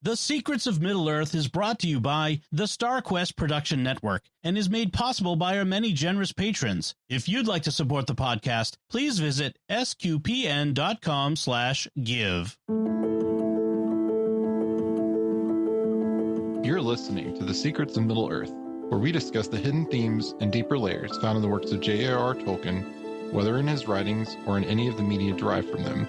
The Secrets of Middle-earth is brought to you by the StarQuest Production Network and is made possible by our many generous patrons. If you'd like to support the podcast, please visit sqpn.com/give. You're listening to The Secrets of Middle-earth, where we discuss the hidden themes and deeper layers found in the works of J.R.R. Tolkien, whether in his writings or in any of the media derived from them.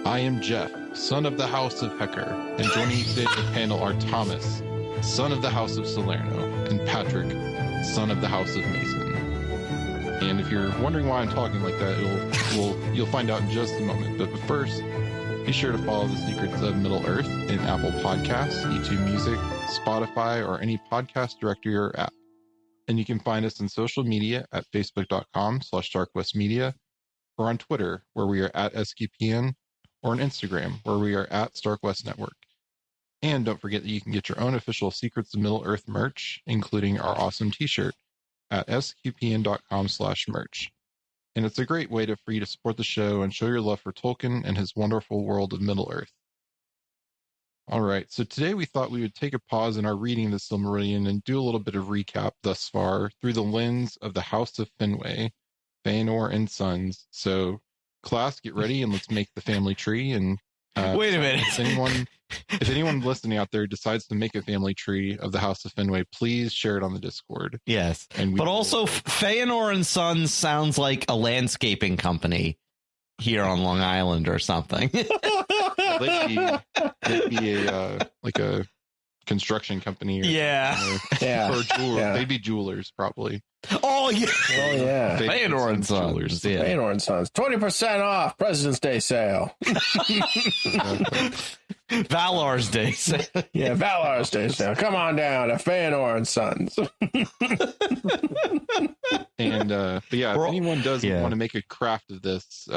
I am Jeff, son of the House of Haecker, and joining me today in the panel are Thomas, son of the House of Salerno, and Patrick, son of the House of Mason. And if you're wondering why I'm talking like that, you'll find out in just a moment. But first, be sure to follow The Secrets of Middle-earth in Apple Podcasts, YouTube Music, Spotify, or any podcast directory or app. And you can find us on social media at facebook.com/StarQuestMedia, or on Twitter, where we are at SQPN, or on Instagram, where we are at StarQuest Network. And don't forget that you can get your own official Secrets of Middle-earth merch, including our awesome t-shirt, at sqpn.com/merch. And it's a great way for you to support the show and show your love for Tolkien and his wonderful world of Middle-earth. All right, so today we thought we would take a pause in our reading of the Silmarillion and do a little bit of recap thus far through the lens of the House of Finwë, Fëanor and Sons. So, class, get ready and let's make the family tree. And wait a minute. If anyone listening out there decides to make a family tree of the House of Finwë, please share it on the Discord. Yes, but also Fëanor and Sons sounds like a landscaping company here on Long Island or something. They'd be like a construction company. Or they'd be jewelers probably. Oh yeah, Fëanor and Sons. Jewelers. Yeah. Fëanor and Sons, 20% off President's Day sale. Valar's Day sale. Yeah, Valar's Day sale. Come on down to Fëanor and Sons. And but yeah, if anyone does want to make a craft of this,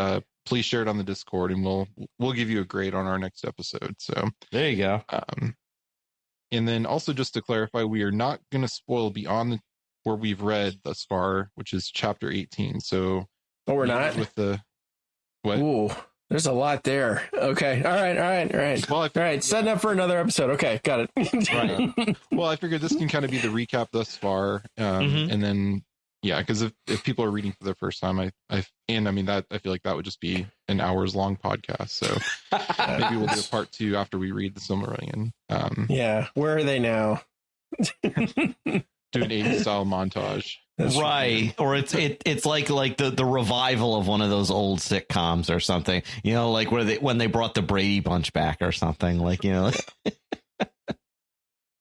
please share it on the Discord, and we'll give you a grade on our next episode. So there you go. And then also just to clarify, we are not going to spoil beyond where we've read thus far, which is chapter 18. So we're not with the what? Ooh, there's a lot there. Okay, all right. Well, all right, setting up for another episode. Okay, got it. Right. Well, I figured this can kind of be the recap thus far, and then. Yeah, because if people are reading for the first time, I feel like that would just be an hours long podcast. So maybe we'll do a part 2 after we read the Silmarillion. Where are they now? Do an 80s style montage. That's right. Or it's like the revival of one of those old sitcoms or something. You know, like when they brought the Brady Bunch back or something. Like, you know.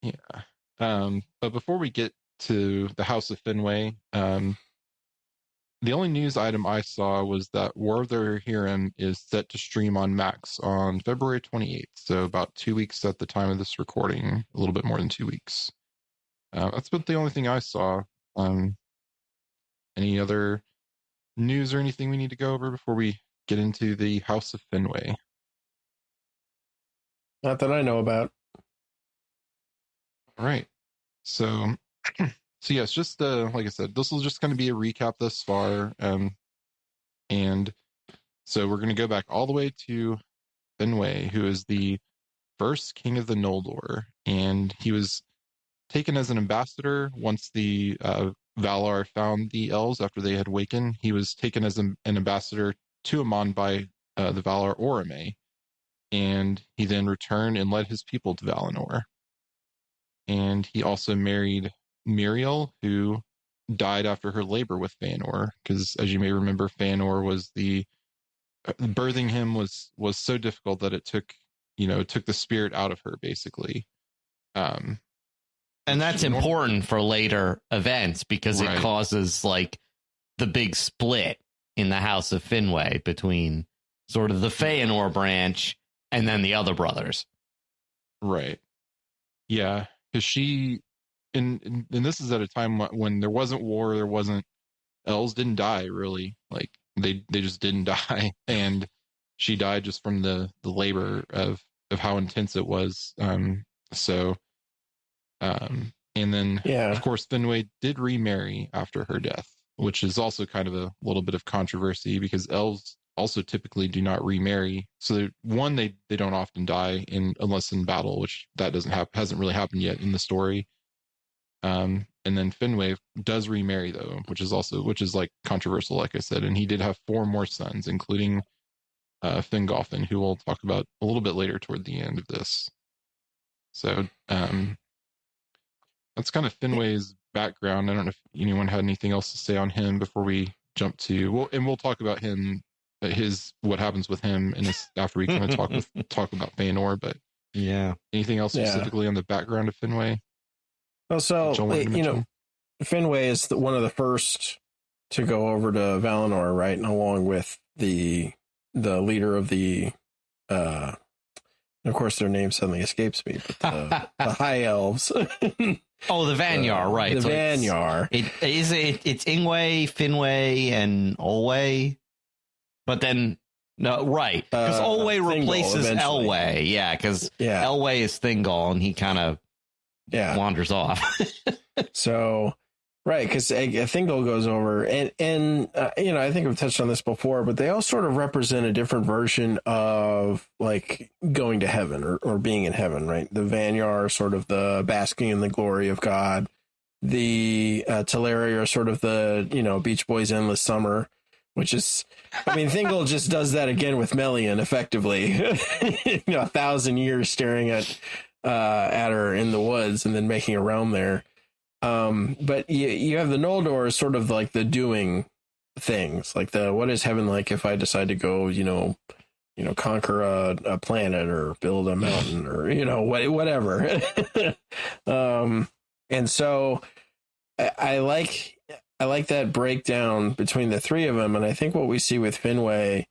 Yeah. But before we get to the House of Finwë, the only news item I saw was that War of the Rohirrim is set to stream on Max on February 28th, so about 2 weeks at the time of this recording, a little bit more than 2 weeks. That's about the only thing I saw. Any other news or anything we need to go over before we get into the House of Finwë? Not that I know about. All right. So yes, just like I said, this will just kind of be a recap thus far, and so we're going to go back all the way to Finwë, who is the first king of the Noldor, and he was taken as an ambassador once the Valar found the elves after they had awakened. He was taken as an ambassador to Aman by the Valar Orome, and he then returned and led his people to Valinor. And he also married Miriel, who died after her labor with Fëanor, because as you may remember, Fëanor was birthing him was so difficult that it took the spirit out of her, basically. And that's important for later events because it causes like the big split in the House of Finwë between sort of the Fëanor branch and then the other brothers. Right. Yeah. Because she, and this is at a time when there wasn't war, there wasn't, elves didn't die really, like they just didn't die, and she died just from the labor of how intense it was. And then of course Finwë did remarry after her death, which is also kind of a little bit of controversy because elves also typically do not remarry. So one, they don't often die unless in battle, which that hasn't really happened yet in the story. And then Finwë does remarry though, which is like controversial, like I said, and he did have 4 more sons, including Fingolfin, who we'll talk about a little bit later toward the end of this. So that's kind of Finwë's background. I don't know if anyone had anything else to say on him before we jump to we'll talk about him, what happens with him after we kind of talk about Fëanor. But yeah, anything else specifically on the background of Finwë? Well, so Finwë is one of the first to go over to Valinor, right? And along with the leader of the of course their name suddenly escapes me, but the High Elves. Oh, the Vanyar, right? The Vanyar. It's Ingwe, Finwë, and Olwe, but then no, right? Because Olwe replaces Elwë, yeah. Because Elwë is Thingol, and he kind of wanders off. So. Right, because Thingol goes over, and I think I've touched on this before, but they all sort of represent a different version of like going to heaven or being in heaven, right? The Vanyar are sort of the basking in the glory of God. The Teleri are sort of the Beach Boys' Endless Summer, which is, Thingol just does that again with Melian, effectively. 1,000 years staring at her in the woods and then making a realm there. But you have the Noldor as sort of like the doing things, like what is heaven like if I decide to go, conquer a planet or build a mountain or, whatever. And so I like that breakdown between the 3 of them. And I think what we see with Finwë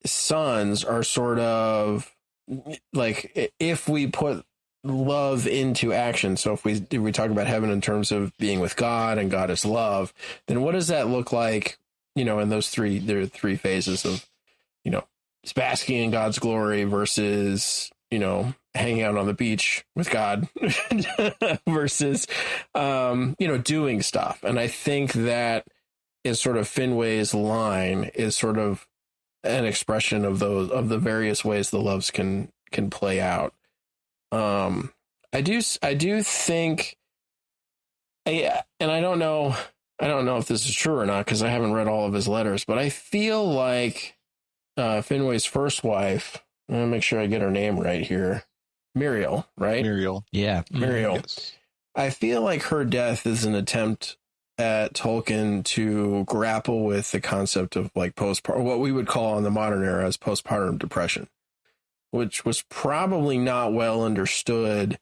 sons are sort of like, if we put love into action. So if we talk about heaven in terms of being with God and God is love, then what does that look like, in those there are 3 phases of, basking in God's glory versus, hanging out on the beach with God versus, doing stuff. And I think that is sort of Finwë's line is sort of an expression of the various ways the loves can play out. I do think, and I don't know if this is true or not because I haven't read all of his letters, but I feel like Finwë's first wife, I'm gonna make sure I get her name right here, Muriel, right? Muriel. Yeah. Muriel. Yes. I feel like her death is an attempt at Tolkien to grapple with the concept of like what we would call in the modern era as postpartum depression, which was probably not well understood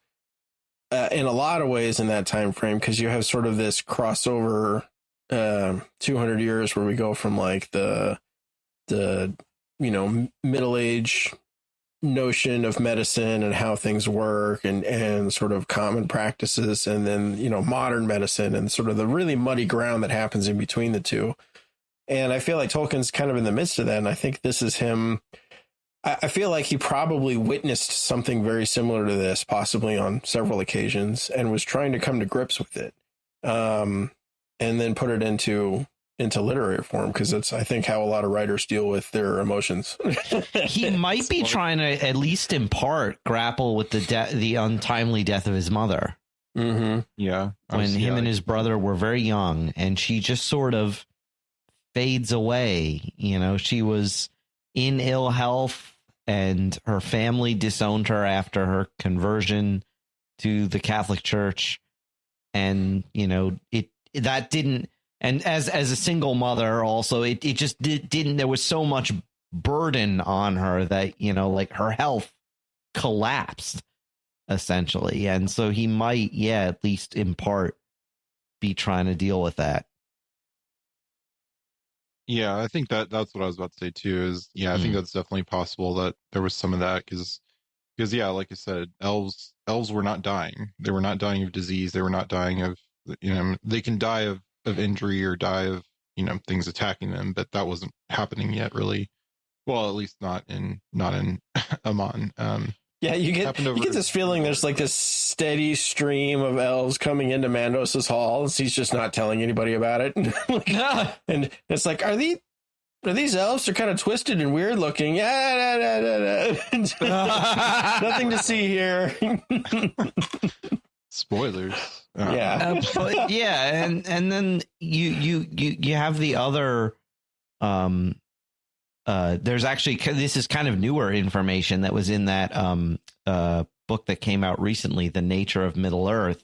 in a lot of ways in that time frame, because you have sort of this crossover 200 years where we go from like the middle age notion of medicine and how things work and sort of common practices, and then modern medicine and sort of the really muddy ground that happens in between the two. And I feel like Tolkien's kind of in the midst of that, and I think this is him. I feel like he probably witnessed something very similar to this, possibly on several occasions, and was trying to come to grips with it, and then put it into literary form, because that's, I think, how a lot of writers deal with their emotions. He might be trying to, at least in part, grapple with the untimely death of his mother. Mm-hmm. Yeah, when him and his brother were very young, and she just sort of fades away. She was in ill health, and her family disowned her after her conversion to the Catholic Church. And, that didn't, and as a single mother also, it just didn't, there was so much burden on her that, like her health collapsed essentially. And so he might, at least in part, be trying to deal with that. Yeah, I think that's what I was about to say too. I think that's definitely possible that there was some of that because like I said, elves were not dying. They were not dying of disease. They were not dying of they can die of injury or die of things attacking them, but that wasn't happening yet, really. Well, at least not in Aman. Yeah, you get this feeling there's like this steady stream of elves coming into Mandos's halls. He's just not telling anybody about it. And it's like, are these elves are kind of twisted and weird looking. Yeah, nothing to see here. Spoilers. Yeah, but yeah, and then you have the other. There's actually, this is kind of newer information that was in that book that came out recently, The Nature of Middle Earth.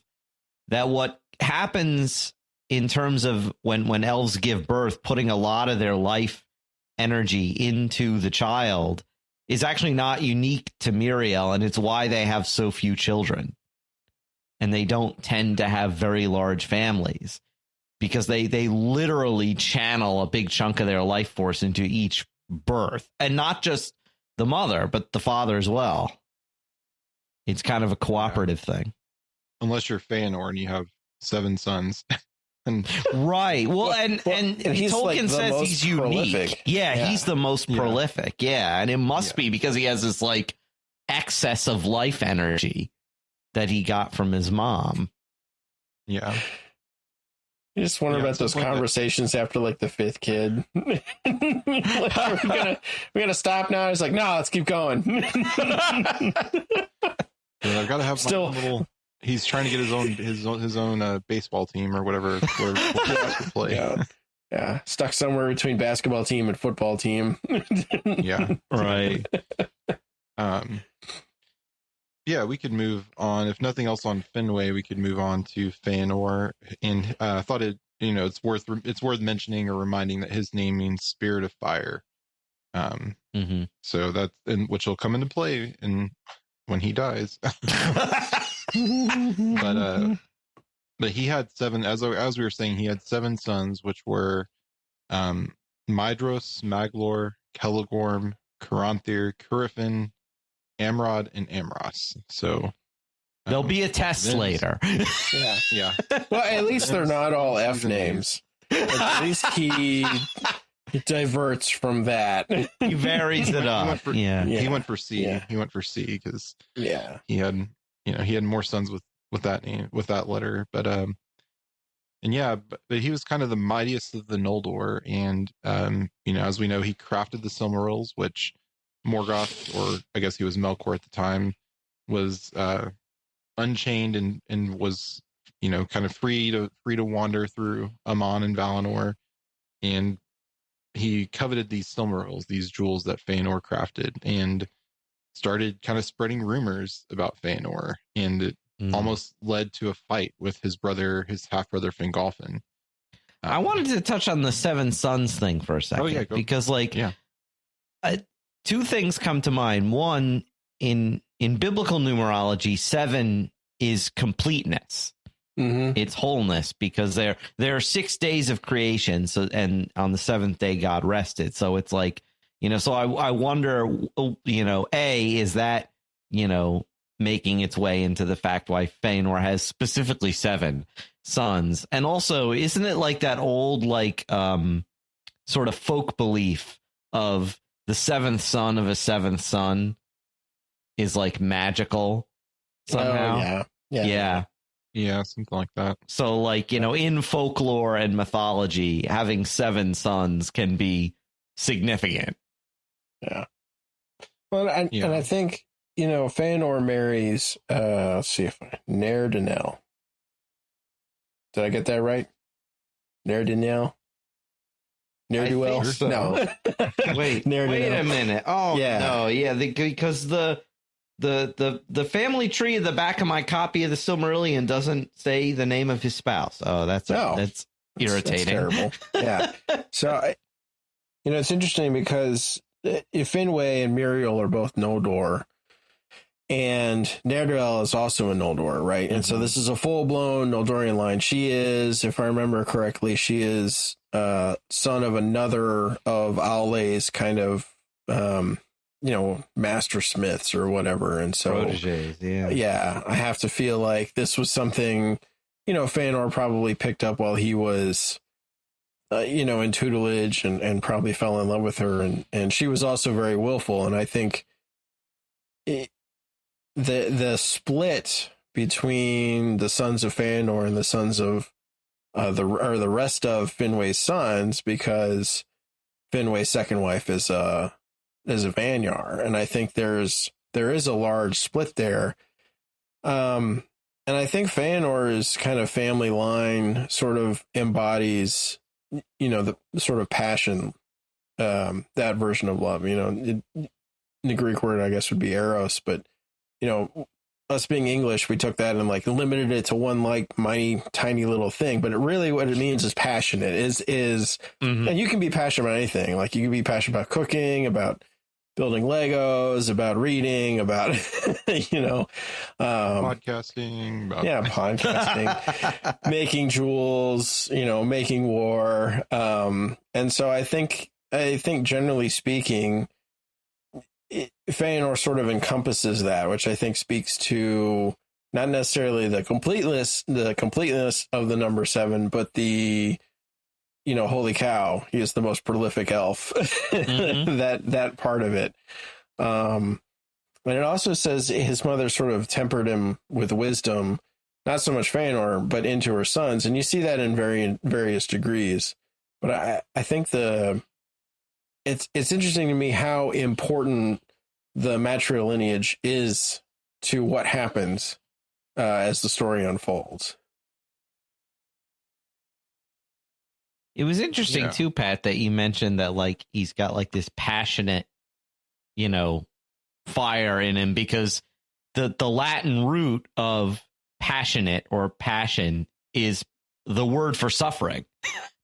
That what happens in terms of when elves give birth, putting a lot of their life energy into the child is actually not unique to Muriel, and it's why they have so few children. And they don't tend to have very large families because they literally channel a big chunk of their life force into each birth, and not just the mother, but the father as well. It's kind of a cooperative thing. Unless you're Fëanor and you have 7 sons. Right. Well, and he's Tolkien like says he's unique. prolific. Yeah, he's the most prolific. Yeah, and it must be because he has this like excess of life energy that he got from his mom. Yeah. You just wonder about those conversations after like the 5th kid. Like, we gotta stop now. It's like, no, let's keep going. I've got to have my little. He's trying to get his own baseball team or whatever to play. Yeah, stuck somewhere between basketball team and football team. Yeah, right. Yeah, we could move on. If nothing else on Finwë, we could move on to Fëanor. And I thought it's worth mentioning or reminding that his name means Spirit of Fire. So that's which will come into play when he dies. But he had 7, as we were saying, he had 7 sons, which were Maedhros, Maglor, Celegorm, Caranthir, Curufin, Amrod, and Amros. So there'll be a test later. Yeah. Well, at least they're not all F names. At least he diverts from that. He varies it up. He went for C. Yeah. He went for C because he had more sons with that name, with that letter. But but he was kind of the mightiest of the Noldor, and as we know, he crafted the Silmarils, which Morgoth, or I guess he was Melkor at the time, was unchained and was kind of free to wander through Aman and Valinor, and he coveted these Silmarils, these jewels that Fëanor crafted, and started kind of spreading rumors about Fëanor, and it almost led to a fight with his half brother Fingolfin. I wanted to touch on the 7 sons thing for a second, because 2 things come to mind. One, in biblical numerology, 7 is completeness. It's wholeness, because there are 6 days of creation. So, and on the 7th day, God rested. So it's like, so I wonder, is that, making its way into the fact why Fëanor has specifically 7 sons? And also, isn't it like that old, sort of folk belief of the 7th son of a 7th son is like magical somehow? Yeah, something like that. So in folklore and mythology, having 7 sons can be significant. Yeah. Well, and I think, Fëanor marries, let's see if Ne'er-Danel. Did I get that right? Ne'er-Danel? Ne'er-do-well? So. No. Wait a minute. Oh, no. Yeah, because the family tree at the back of my copy of the Silmarillion doesn't say the name of his spouse. Oh, that's irritating. That's terrible. Yeah. So, it's interesting because Finwë and Muriel are both Noldor, and Ne'er-do-well is also a Noldor, right? And so this is a full-blown Noldorian line. She is, if I remember correctly, son of another of Aule's kind of, master smiths or whatever. And so, proteges, I have to feel like this was something, Fëanor probably picked up while he was, in tutelage, and probably fell in love with her. And she was also very willful. And I think the split between the sons of Fëanor and the sons of the rest of Finwë's sons, because Finwë's second wife is a Vanyar, and I think there is a large split there. And I think Fëanor's kind of family line sort of embodies, the sort of passion, that version of love. The Greek word, I guess, would be eros, but us being English, we took that and like limited it to one like mighty tiny little thing. But really, what it means is passionate. And you can be passionate about anything. Like you can be passionate about cooking, about building Legos, about reading, about podcasting, podcasting, making jewels, making war. And so I think generally speaking, Fëanor sort of encompasses that, which I think speaks to not necessarily the completeness of the number 7, but the holy cow, he is the most prolific elf. that part of it. And it also says his mother sort of tempered him with wisdom, not so much Fëanor, but into her sons. And you see that in various degrees. But I think it's interesting to me how important the matrilineage is to what happens as the story unfolds. It was interesting too, Pat, that you mentioned that like he's got like this passionate, fire in him, because the Latin root of passionate or passion is the word for suffering.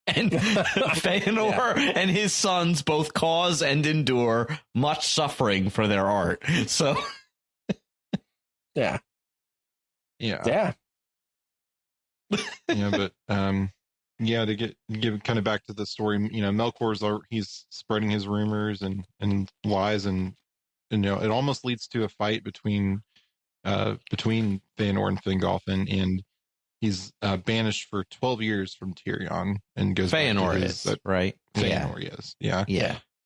And Fëanor and his sons both cause and endure much suffering for their art. So, yeah. But to give kind of back to the story, he's spreading his rumors and lies, and it almost leads to a fight between Fëanor and Fingolfin, and he's banished for 12 years from Tyrion and goes Fëanor is right. Fëanor is. Yeah.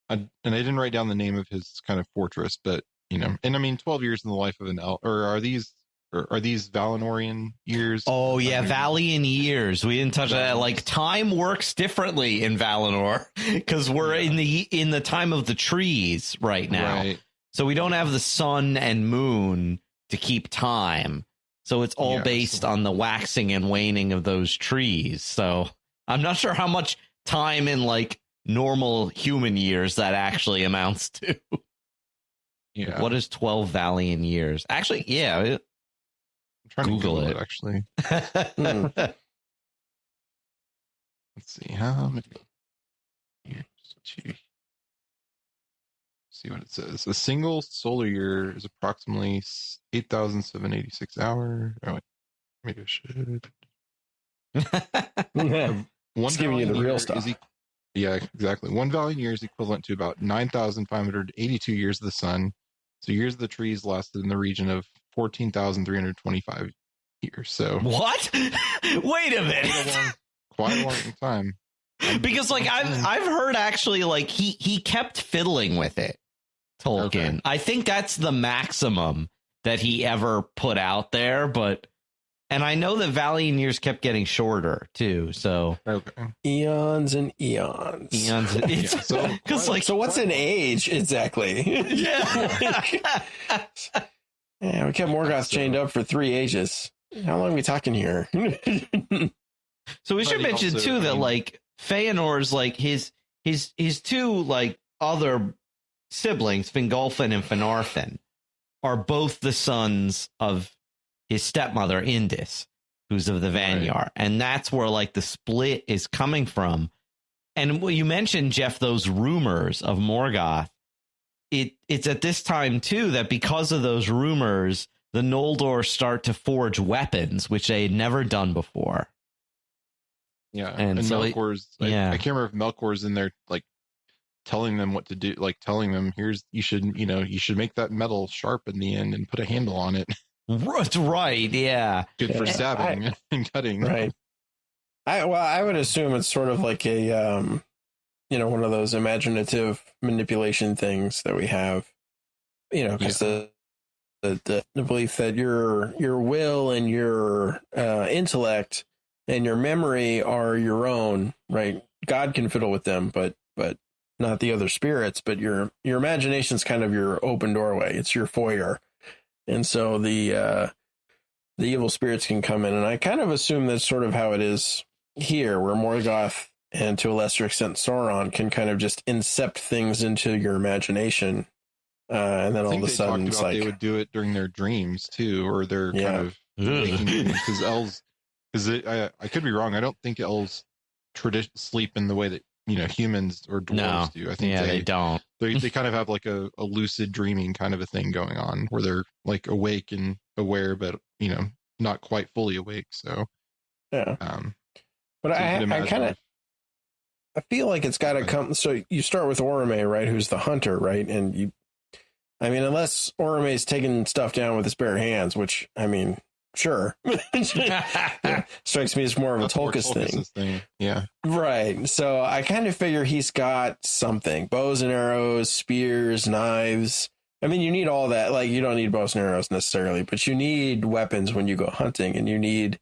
And I didn't write down the name of his kind of fortress, but and I mean 12 years in the life of an elf, or are these Valinorian years? Oh yeah, Valian years. We didn't touch that. Like time works differently in Valinor because we're in the time of the trees right now. Right. So we don't have the sun and moon to keep time. So it's all based on the waxing and waning of those trees. So I'm not sure how much time in like normal human years that actually amounts to. Yeah. What is 12 Valian years? Actually, I'm trying Google to it. Actually. Let's see how many years. See what it says. A single solar year is approximately 8,786 hours. Oh wait, maybe I should. One giving you the real stuff. Exactly. 1 Valiant year is equivalent to about 9,582 years of the sun. So years of the trees lasted in the region of 14,325 years. So what? Wait a minute. Quite a long time. Because like I've heard actually like he kept fiddling with it, Tolkien. Okay. I think that's the maximum that he ever put out there, and I know that Valiant years kept getting shorter too. So eons and eons. So what's an age exactly? Yeah. Yeah, we kept Morgoth chained up for 3 ages. How long are we talking here? So we should mention too that like Fëanor's like his two like other siblings, Fingolfin and Finarfin, are both the sons of his stepmother Indis, who's of the Vanyar, right. And that's where like the split is coming from. And you mentioned, Jeff, those rumors of Morgoth. It's at this time too that because of those rumors, the Noldor start to forge weapons, which they had never done before. Yeah, and so Melkor's. I can't remember if Melkor's in there, like telling them what to do, like telling them, you should make that metal sharp in the end and put a handle on it. Right. Yeah. Good for stabbing and cutting. Right. I would assume it's sort of like a one of those imaginative manipulation things that we have. Because the belief that your will and your intellect and your memory are your own, right? God can fiddle with them, but not the other spirits, but your imagination's kind of your open doorway. It's your foyer. And so the evil spirits can come in. And I kind of assume that's sort of how it is here, where Morgoth and to a lesser extent Sauron can kind of just incept things into your imagination. And then all of a sudden it's like... they would do it during their dreams too, or their kind of waking dreams, because elves... Because I could be wrong. I don't think elves sleep in the way that humans or dwarves do. I think they don't. They kind of have like a lucid dreaming kind of a thing going on, where they're like awake and aware, but not quite fully awake. So yeah. But I kind of I feel like it's got to come. So you start with Orome, right? Who's the hunter, right? And unless Orome's taking stuff down with his bare hands, which sure. Strikes me as more of a Tolkis thing. Yeah. Right. So I kind of figure he's got something. Bows and arrows, spears, knives. You need all that. Like, you don't need bows and arrows necessarily, but you need weapons when you go hunting, and you need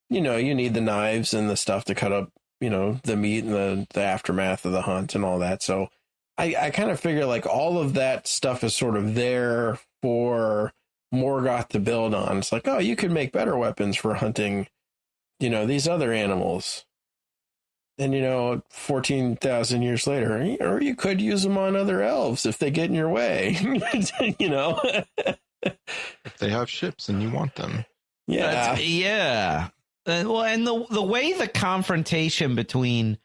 the knives and the stuff to cut up, the meat and the aftermath of the hunt and all that. So I kind of figure like all of that stuff is sort of there for Morgoth to build on. It's like, oh, you could make better weapons for hunting, these other animals. And, 14,000 years later, or you could use them on other elves if they get in your way, If they have ships and you want them. Yeah. Yeah. Well, and the way the confrontation between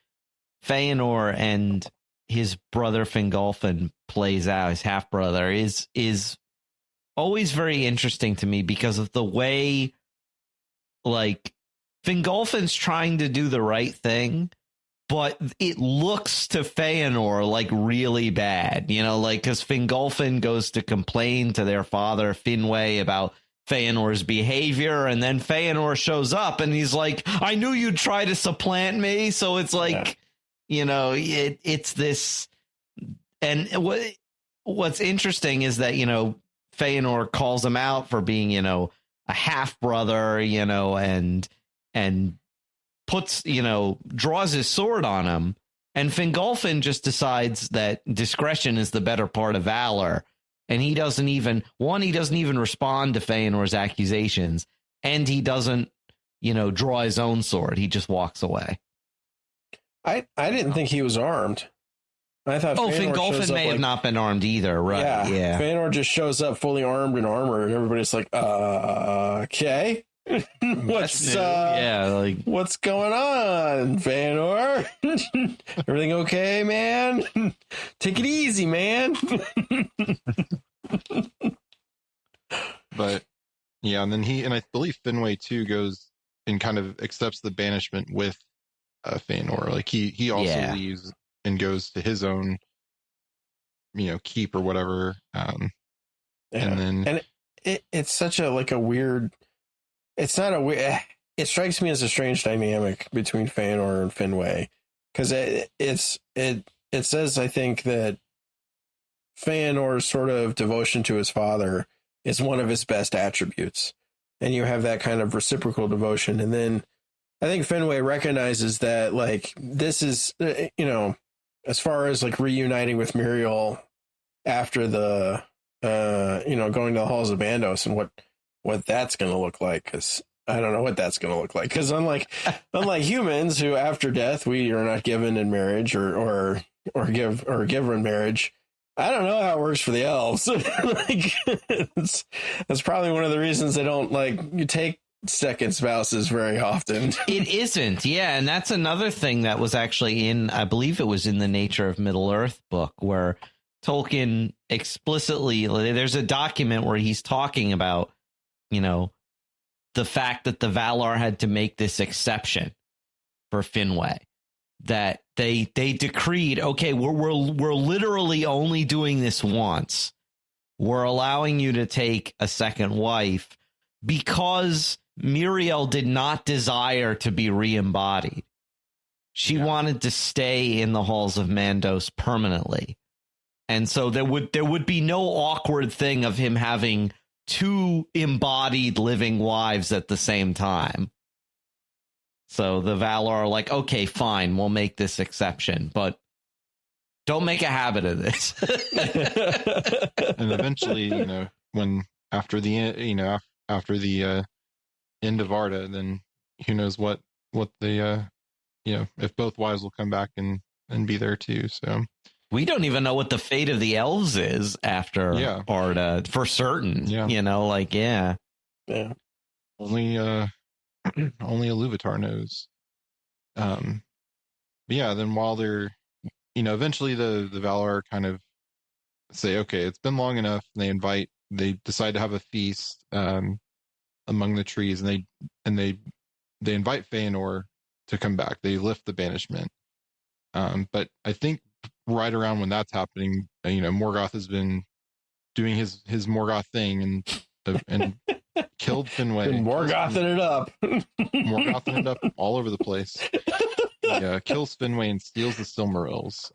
Fëanor and his brother Fingolfin plays out, his half brother, is always very interesting to me because of the way, like, Fingolfin's trying to do the right thing, but it looks to Fëanor like really bad, because Fingolfin goes to complain to their father Finwë about Fëanor's behavior, and then Fëanor shows up and he's like, I knew you'd try to supplant me. So it's like, it's this. And what's interesting is that, Fëanor calls him out for being, a half brother, and puts, draws his sword on him. And Fingolfin just decides that discretion is the better part of valor. And he doesn't even respond to Fëanor's accusations. And he doesn't, draw his own sword. He just walks away. I didn't think he was armed. I thought Fingolfin may have not been armed either, right? Yeah. Fëanor just shows up fully armed and armor, and everybody's like, okay. What's going on, Fëanor? Everything okay, man? Take it easy, man. But yeah, and then I believe Finwë too goes and kind of accepts the banishment with Fëanor. Like he also leaves and goes to his own, keep or whatever. And it's such a weird. It's not a weird. It strikes me as a strange dynamic between Fëanor and Finwë, because it says, I think, that Fëanor's sort of devotion to his father is one of his best attributes, and you have that kind of reciprocal devotion. And then I think Finwë recognizes that, like, this is, as far as like reuniting with Muriel after the, going to the halls of Bandos and what that's going to look like, because I don't know what that's going to look like. Because unlike humans who after death we are not given in marriage or given in marriage, I don't know how it works for the elves. That's probably one of the reasons they don't you take second spouses very often. It isn't, yeah, and that's another thing that was actually I believe it was in the Nature of Middle-earth book, where Tolkien explicitly, there's a document where he's talking about, the fact that the Valar had to make this exception for Finwë, that they decreed, okay, we're literally only doing this once. We're allowing you to take a second wife because Muriel did not desire to be re-embodied. She wanted to stay in the halls of Mandos permanently. And so there would be no awkward thing of him having two embodied living wives at the same time. So the Valar are like, okay, fine, we'll make this exception, but Don't make a habit of this. And eventually, when after the end of Arda, then who knows what the if both wives will come back and be there too. So we don't even know what the fate of the elves is after Arda for certain. Yeah. Yeah. Only Iluvatar knows. Then while they're, eventually the Valar kind of say, okay, it's been long enough. And they decide to have a feast among the trees, and they invite Fëanor to come back. They lift the banishment. But I think right around when that's happening, Morgoth has been doing his Morgoth thing and killed Finwë. Been Morgothing it up. Morgothing it up all over the place. He kills Finwë and steals the Silmarils.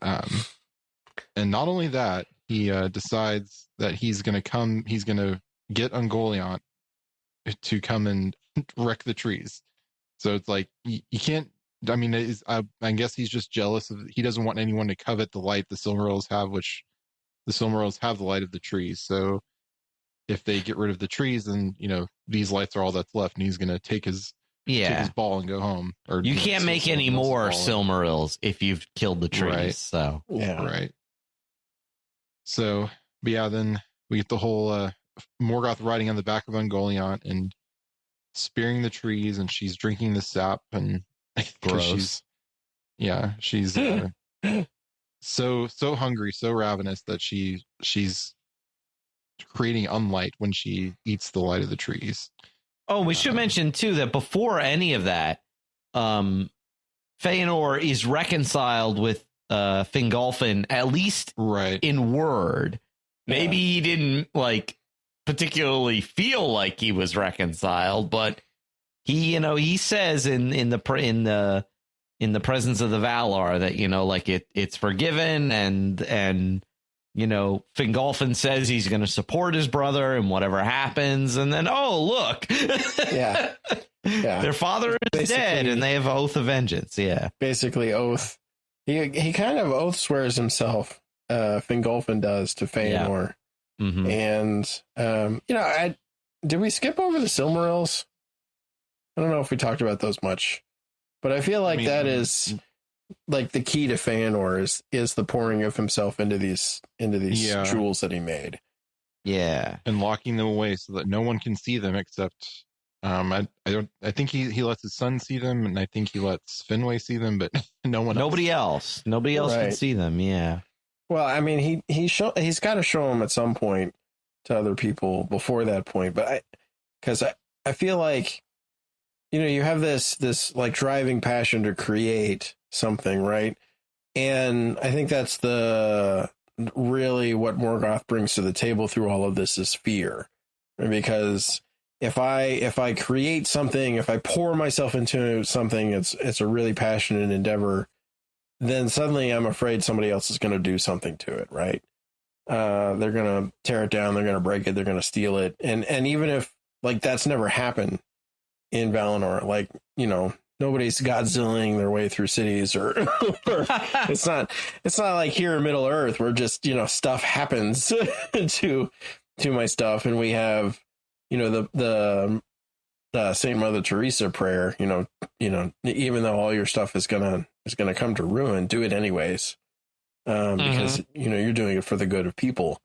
And not only that, he decides that he's going to get Ungoliant to come and wreck the trees. So it's like, you can't, I guess he's just jealous he doesn't want anyone to covet the light the Silmarils have, which the Silmarils have the light of the trees. So if they get rid of the trees, then, these lights are all that's left, and he's going to take his ball and go home. Or you can't make any more Silmarils if you've killed the trees. Right. So right. So then we get the whole Morgoth riding on the back of Ungoliant and spearing the trees, and she's drinking the sap, and gross. She's so hungry, so ravenous that she's creating unlight when she eats the light of the trees. Oh, we should mention too that before any of that, Fëanor is reconciled with Fingolfin, at least in word. Maybe he didn't particularly feel like he was reconciled, but he says in the presence of the Valar that it's forgiven, and Fingolfin says he's going to support his brother and whatever happens, and then look, their father is dead, and they have oath of vengeance. Yeah, basically oath. He kind of oath swears himself. Fingolfin does to Fëanor. Yeah. Mm-hmm. And did we skip over the Silmarils? I don't know if we talked about those much, but I feel like that is like the key to Fëanor is the pouring of himself into these jewels that he made. Yeah, and locking them away so that no one can see them except I think he lets his son see them, and I think he lets Finwë see them, but nobody else can see them. Yeah. Well, he's got to show them at some point to other people before that point, but I feel like you have this like driving passion to create something, right? And I think that's really what Morgoth brings to the table through all of this is fear, right? Because if I create something, if I pour myself into something, it's a really passionate endeavor, then suddenly I'm afraid somebody else is going to do something to it, right? They're going to tear it down, they're going to break it, they're going to steal it, and even if that's never happened in Valinor, nobody's Godzillaing their way through cities, or it's not like here in Middle Earth where just stuff happens to my stuff, and we have the Saint Mother Teresa prayer, even though all your stuff is gonna come to ruin, do it anyways, because you're doing it for the good of people,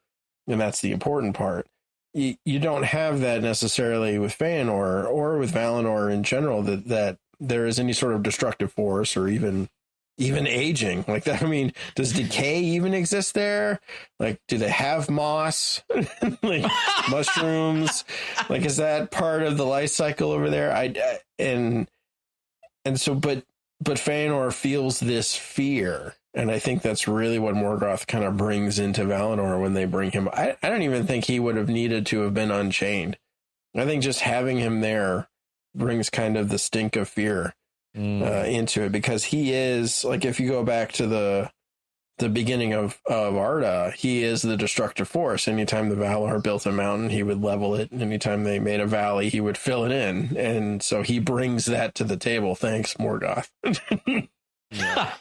and that's the important part. You don't have that necessarily with Fëanor or with Valinor in general, that there is any sort of destructive force or even aging like that. Does decay even exist there? Do they have moss, mushrooms? Is that part of the life cycle over there? But Fëanor feels this fear, and I think that's really what Morgoth kind of brings into Valinor when they bring him. I don't even think he would have needed to have been unchained. I think just having him there brings kind of the stink of fear into it, because he is, if you go back to the beginning of Arda, he is the destructive force. Anytime the Valar built a mountain, he would level it. Anytime they made a valley, he would fill it in. And so he brings that to the table. Thanks, Morgoth. Yeah.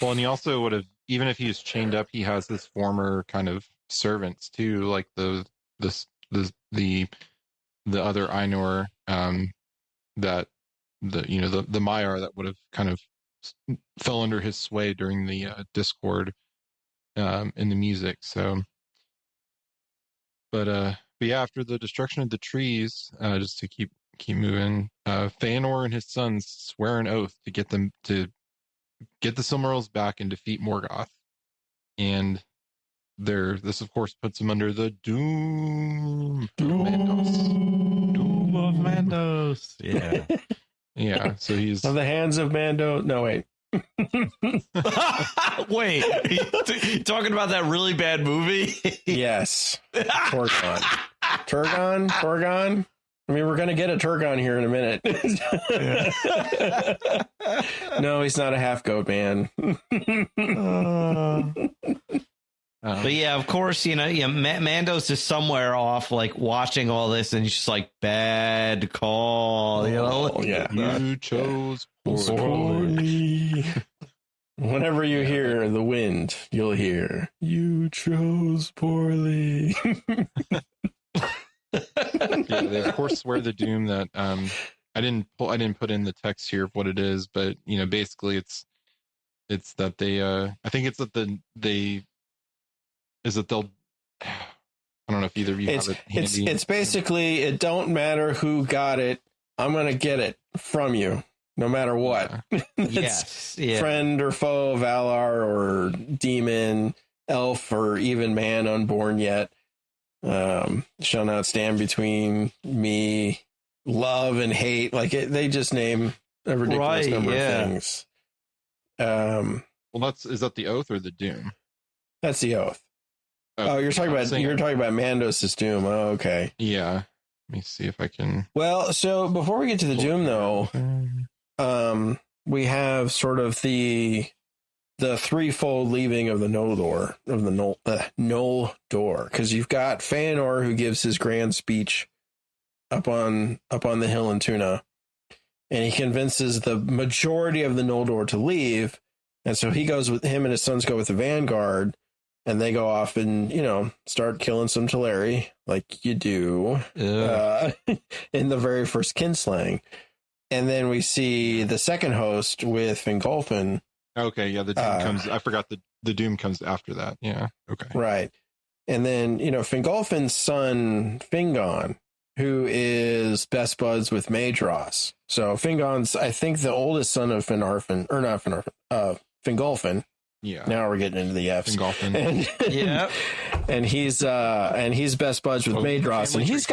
Well, and he also would have even if he's chained up, he has this former kind of servants too, like the other Ainur, that the Maiar that would have kind of fell under his sway during the discord in the music. So, but yeah, after the destruction of the trees, just to keep moving, Fëanor and his sons swear an oath to get the Silmarils back and defeat Morgoth, and this of course puts him under the doom of Mandos. Yeah. Yeah, so he's on the hands of Mando. No, wait. Wait, you talking about that really bad movie? Yes. Turgon. I mean, we're going to get a Turgon here in a minute. No, he's not a half goat man. But yeah, of course, Mando's just somewhere off, like watching all this, and he's just like, bad call. You chose poorly. Whenever you hear the wind, you'll hear, you chose poorly. Yeah, they of course swear the doom that I didn't put in the text here of what it is, but basically it's that they I think it's that they'll, I don't know if either of you have it handy. It's basically, it don't matter who got it, I'm gonna get it from you no matter what. Yes. Yeah. Friend or foe, Valar or demon, elf or even man unborn yet, shall not stand between me, love and hate. Like they just name a ridiculous number of things. Well, is that the oath or the doom? That's the oath. Oh, you're talking about Mandos' doom. Oh, okay. Yeah. Let me see if I can. Well, so before we get to the doom, though, we have sort of the threefold leaving of the Noldor, Noldor, because you've got Fëanor, who gives his grand speech up on the hill in Tuna, and he convinces the majority of the Noldor to leave, and so him and his sons go with the vanguard, and they go off and start killing some Teleri, like you do, in the very first kinslaying. And then we see the second host with Fingolfin. Okay, yeah, the doom comes. I forgot the doom comes after that. Yeah, okay, right. And then Fingolfin's son Fingon, who is best buds with Maedhros. So Fingon's, I think, the oldest son of Finarfin, or not Finarfin, Fingolfin. Yeah. Now we're getting into the F's. Fingolfin. And he's best buds with Maedhros, and he's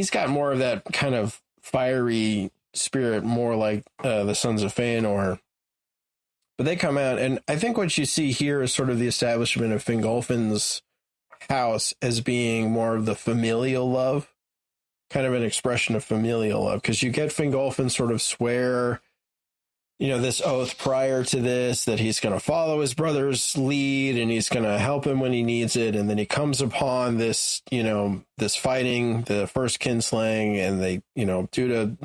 got more of that kind of fiery spirit, more like the Sons of Fëanor. But they come out, and I think what you see here is sort of the establishment of Fingolfin's house as being more of the familial love, kind of an expression of familial love, because you get Fingolfin sort of swear, this oath prior to this, that he's going to follow his brother's lead and he's going to help him when he needs it. And then he comes upon this, this fighting, the first kinslaying, and they, due to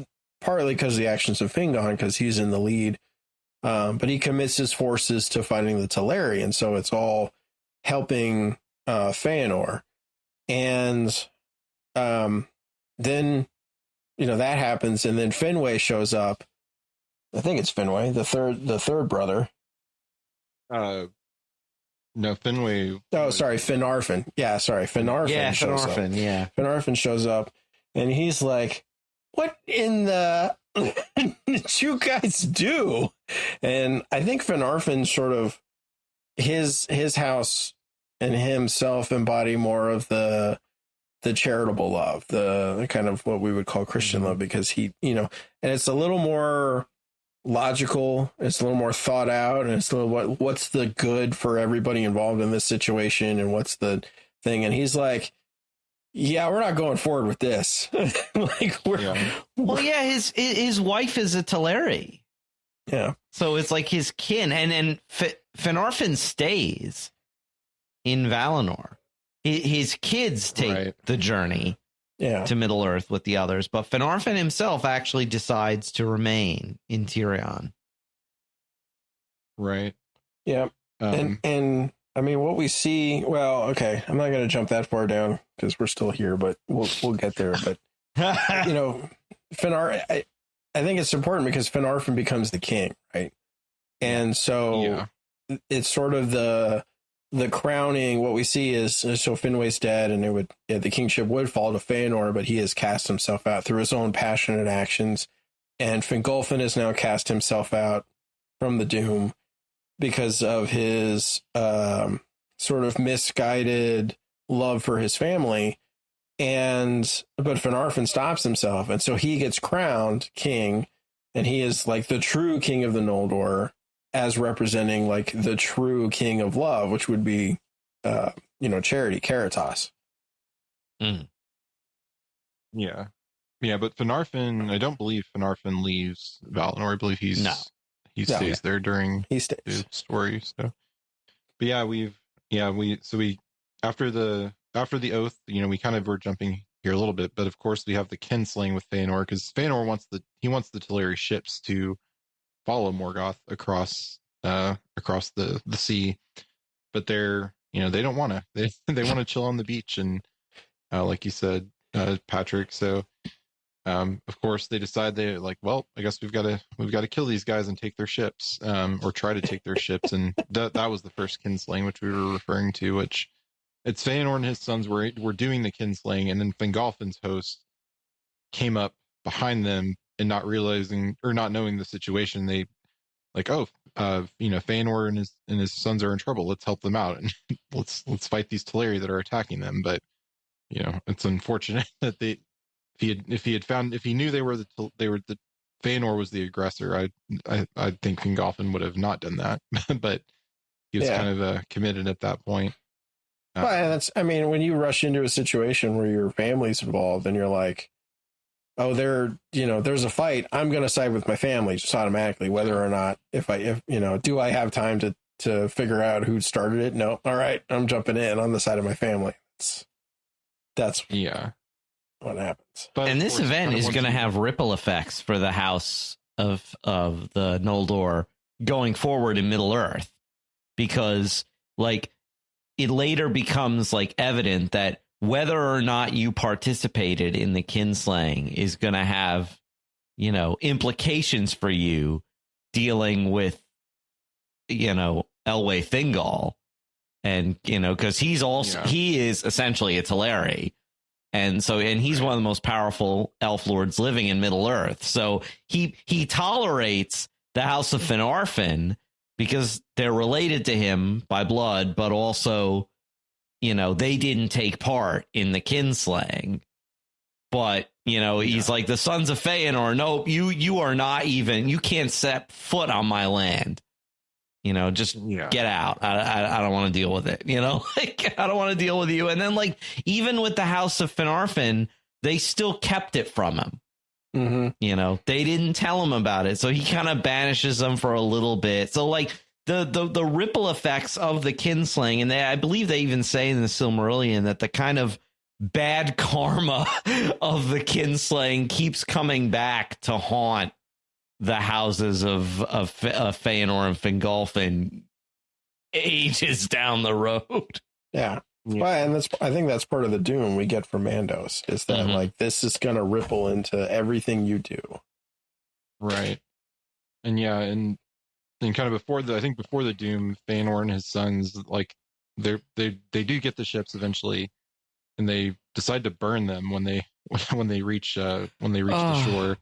partly because of the actions of Fingon, because he's in the lead. But he commits his forces to fighting the Teleri. And so it's all helping Fëanor. And then, that happens. And then Finwë shows up. I think it's Finwë, the third brother. No, Finwë. Oh, sorry, Finarfin. Yeah, sorry, Finarfin shows up. Yeah. Finarfin shows up, and he's like, what in the did you guys do? And I think Finarfin sort of, his house and himself embody more of the charitable love, the kind of what we would call Christian love, because he, and it's a little more logical, it's a little more thought out, and it's a little what's the good for everybody involved in this situation, and what's the thing. And he's like, yeah, we're not going forward with this. His wife is a Teleri. Yeah. So it's like his kin, and Finarfin stays in Valinor. His kids take the journey to Middle Earth with the others, but Finarfin himself actually decides to remain in Tirion. Right. Yeah. And I mean, what we see, well, okay, I'm not going to jump that far down because we're still here, but we'll get there. But, you know, Finar, I think it's important because Finarfin becomes the king, right? And so it's sort of the crowning. What we see is, so Finwë's dead, and the kingship would fall to Fëanor, but he has cast himself out through his own passionate actions. And Fingolfin has now cast himself out from the Doom because of his sort of misguided love for his family. But Finarfin stops himself. And so he gets crowned king, and he is like the true king of the Noldor, as representing like the true king of love, which would be, charity, Caritas. Mm. Yeah. Yeah, but Finarfin, I don't believe Finarfin leaves Valinor. I believe he stays there during the story. So, but after the oath, we kind of were jumping here a little bit, but of course we have the kinslaying with Fëanor, because Fëanor wants the Teleri ships to follow Morgoth across the sea, but they're they don't want to. They want to chill on the beach, and like you said, Patrick. So of course they decide I guess we've got to kill these guys and take their ships, or try to take their ships, and that was the first kinslaying, which we were referring to, which it's Fëanor and his sons were doing the kinslaying, and then Fingolfin's host came up behind them, and not realizing or not knowing the situation, they Fëanor and his sons are in trouble. Let's help them out, and let's fight these Teleri that are attacking them. But it's unfortunate that if he knew they were the Fëanor was the aggressor, I think Fingolfin would have not done that. But he was kind of committed at that point. Well, when you rush into a situation where your family's involved and you're like, oh, there's a fight, I'm going to side with my family just automatically, whether or not do I have time to figure out who started it? No. All right, I'm jumping in on the side of my family. That's what happens. But and this event is going to have ripple effects for the House of the Noldor going forward in Middle Earth, because it later becomes evident that whether or not you participated in the kinslaying is going to have, implications for you dealing with, Elwë Thingol. And, because he is essentially a Teleri. And he's one of the most powerful elf lords living in Middle Earth. So he tolerates the House of Finarfin because they're related to him by blood, but also, they didn't take part in the kinslaying. But, he's like, the sons of Fëanor, nope, you are not even, you can't set foot on my land. Just get out. I don't want to deal with it. I don't want to deal with you. And then even with the House of Finarfin, they still kept it from him. Mm-hmm. They didn't tell him about it. So he kind of banishes them for a little bit. So the ripple effects of the kinslaying, and I believe they even say in the Silmarillion that the kind of bad karma of the kinslaying keeps coming back to haunt the houses of Fëanor and Fingolfin ages down the road. Yeah. Well, and I think that's part of the doom we get from Mandos, is that this is going to ripple into everything you do. Right. And and kind of before the doom, Fëanor and his sons, they do get the ships eventually, and they decide to burn them when they reach the shore.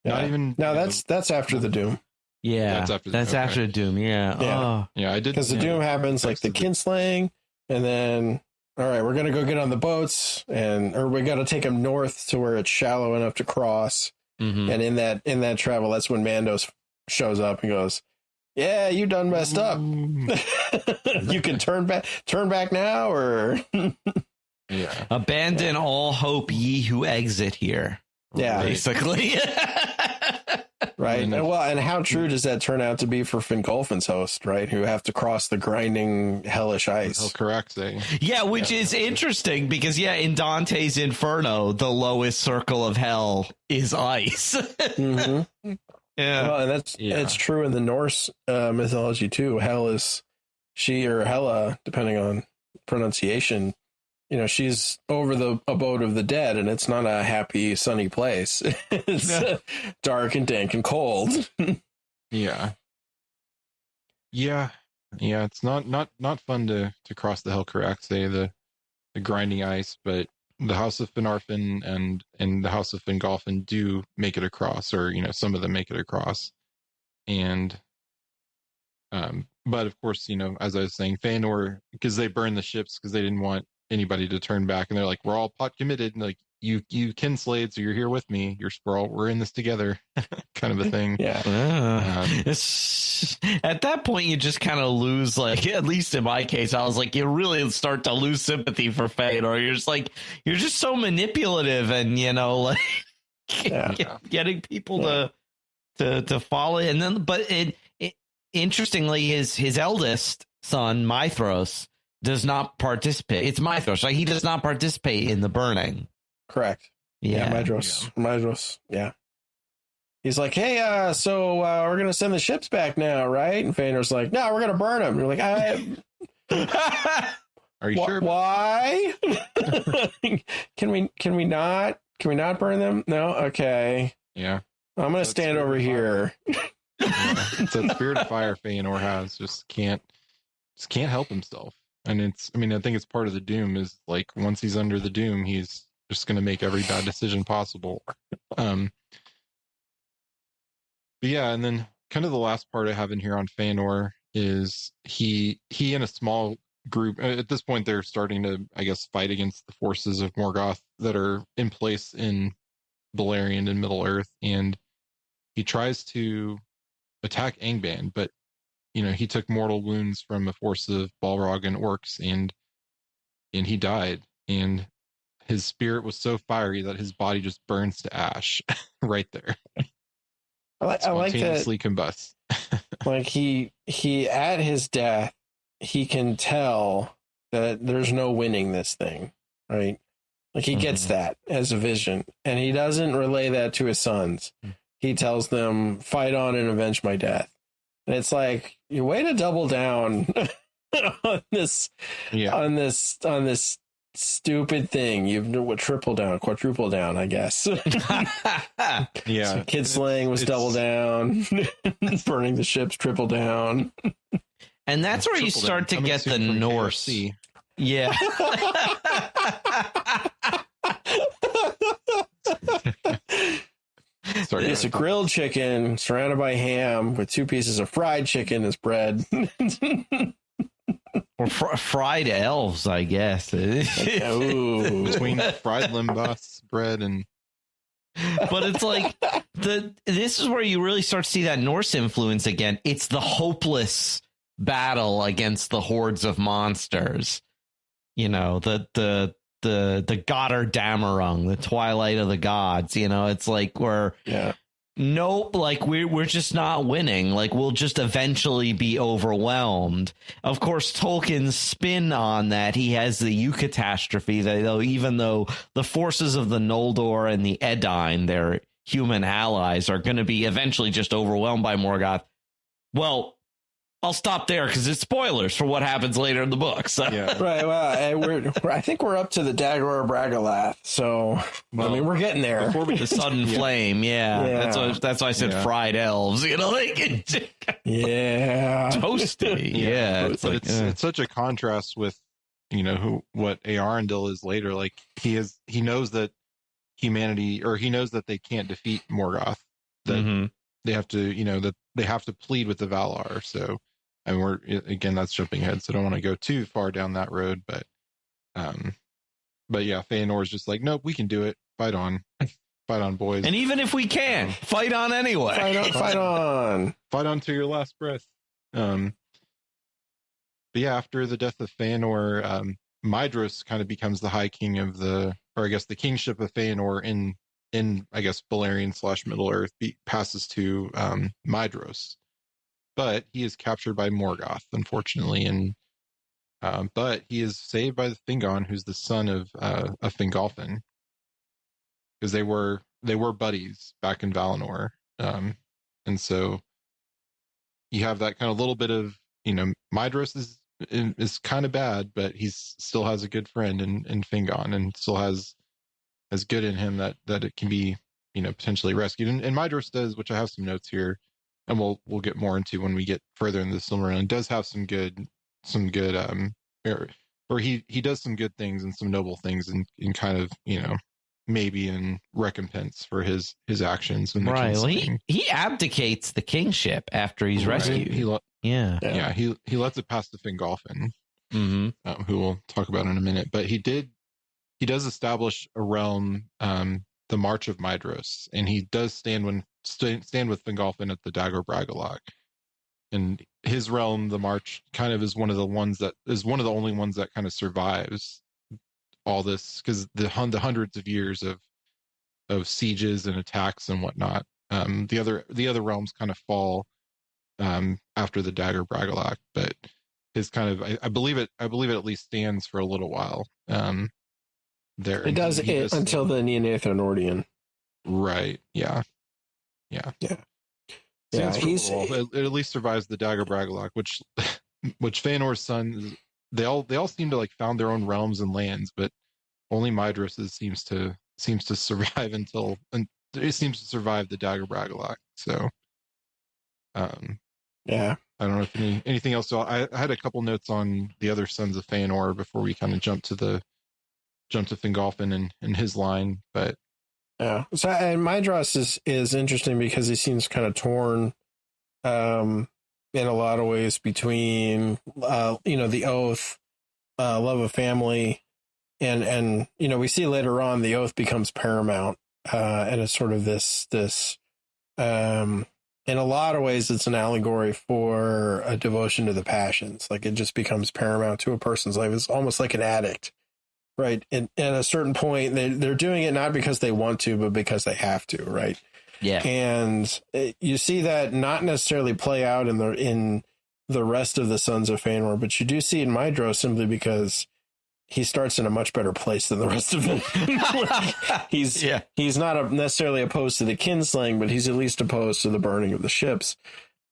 That's after the doom. Yeah, that's after the doom. Yeah. I did, because the doom happens the kinslaying, and then all right, we're gonna go get on the boats, or we got to take them north to where it's shallow enough to cross. Mm-hmm. And in that travel, that's when Mandos shows up and goes, "Yeah, you done messed up. You can turn back now, or abandon all hope, ye who exit here." Yeah, basically. Right. And how true does that turn out to be for Fingolfin's host, right? Who have to cross the grinding hellish ice. Correct. Yeah, which is interesting because, in Dante's Inferno, the lowest circle of hell is ice. Mm-hmm. Yeah. Well, and it's true in the Norse mythology too. Hell is she or Hela, depending on pronunciation, she's over the abode of the dead, and it's not a happy, sunny place. It's dark and dank and cold. Yeah. It's not fun to cross the Helcaraxe, the grinding ice, but the House of Finarfin and the House of Fingolfin do make it across, or some of them make it across, and but of course, as I was saying, Fëanor, because they burned the ships because they didn't want anybody to turn back, and they're like, we're all pot committed, and like you kinslayed, so you're here with me. We're in this together, kind of a thing. Yeah. At that point, you just kind of lose, like, at least in my case, I was like, you really start to lose sympathy for Fëanor. You're just so manipulative, and like getting people to follow. And then, but interestingly, his eldest son, Maedhros, does not participate. It's Maedhros, right? He does not participate in the burning. Correct. Yeah. Maedhros. Yeah. He's like, hey, so we're going to send the ships back now, right? And Fëanor's like, no, we're going to burn them. You're like, are you sure? Why? Can we not burn them? No? Okay. Yeah. I'm going to stand over here. It's that spirit of fire Fëanor has, just can't help himself. And I think it's part of the doom, is like, once he's under the doom, he's just going to make every bad decision possible. But yeah, and then kind of the last part I have in here on Fëanor is he and a small group, at this point they're starting to, I guess, fight against the forces of Morgoth that are in place in Beleriand and Middle Earth, and he tries to attack Angband, but he took mortal wounds from a force of Balrog and orcs, and he died, and his spirit was so fiery that his body just burns to ash right there. I like that. Spontaneously combusts. Like he at his death, he can tell that there's no winning this thing, right? Like he gets that as a vision, and he doesn't relay that to his sons. He tells them, fight on and avenge my death. And it's like, you way to double down on this stupid thing. You've triple down, quadruple down, I guess. Yeah. So kid slaying was double down. Burning the ships, triple down. And that's where you start to get the Norse. Yeah. Sorry, it's a grilled chicken surrounded by ham with 2 pieces of fried chicken as bread. Or fried elves, I guess. Ooh. Between fried limbas, bread, and... But it's like, this is where you really start to see that Norse influence again. It's the hopeless battle against the hordes of monsters. The Gotterdammerung, the twilight of the gods. It's like we're just not winning. Like, we'll just eventually be overwhelmed. Of course, Tolkien's spin on that, he has the eucatastrophe, that even though the forces of the Noldor and the Edain, their human allies, are going to be eventually just overwhelmed by Morgoth. Well, I'll stop there because it's spoilers for what happens later in the book. So. Yeah. Right. Well, I think we're up to the Dagor of Bragalath. So, we're getting there. Before the sudden flame. Yeah. That's why I said fried elves. Yeah. Toasty. Yeah. It's such a contrast with, what Eärendil is later. Like, he knows that humanity, or he knows that they can't defeat Morgoth. That they have to, that they have to plead with the Valar. So, that's jumping ahead, so I don't want to go too far down that road, but yeah, Fëanor's just like, nope, we can do it. Fight on, boys. And even if we can, fight on anyway. Fight on to your last breath. But yeah, after the death of Fëanor, Maedhros kind of becomes the High King of the kingship of Fëanor in I guess Beleriand / Middle Earth passes to Maedhros. But he is captured by Morgoth, unfortunately, and but he is saved by the Fingon, who's the son of Fingolfin, because they were buddies back in Valinor, and so you have that kind of little bit of Maedhros is kind of bad, but he's still has a good friend in Fingon, and still has good in him that it can be, potentially rescued. And Maedhros does, which I have some notes here, and we'll get more into when we get further into the Silmarillion, does have some good or he does some good things and some noble things, and kind of, maybe in recompense for his actions. Right. Well, he abdicates the kingship after he's rescued. He lets it pass to Fingolfin, who we'll talk about in a minute. But he does establish a realm, the March of Maedhros, and he does stand with Fingolfin at the Dagor Bragollach. And his realm, the March, kind of is one of the only ones that kind of survives all this, because the hundreds of years of sieges and attacks and whatnot. The other realms kind of fall after the Dagor Bragollach, but his kind of, I believe it at least stands for a little while. There it does until the Neonathar Nordian. Right. Yeah. He's it at least survives the Dagor Bragollach, which Fëanor's sons, they all seem to like found their own realms and lands, but only Maedhros seems to survive and it seems to survive the Dagor Bragollach. So, I don't know if anything else. So I had a couple notes on the other sons of Fëanor before we kind of jump to Fingolfin and his line, but. Yeah. So, and Maedhros is interesting because he seems kind of torn, in a lot of ways between, the oath, love of family, and we see later on the oath becomes paramount, and it's sort of this, in a lot of ways, it's an allegory for a devotion to the passions. Like it just becomes paramount to a person's life. It's almost like an addict. Right. And at a certain point, they're doing it not because they want to, but because they have to. Right. Yeah. And you see that not necessarily play out in the rest of the Sons of Fëanor, but you do see it in Maedhros simply because he starts in a much better place than the rest of them. He's not necessarily opposed to the kinslaying, but he's at least opposed to the burning of the ships.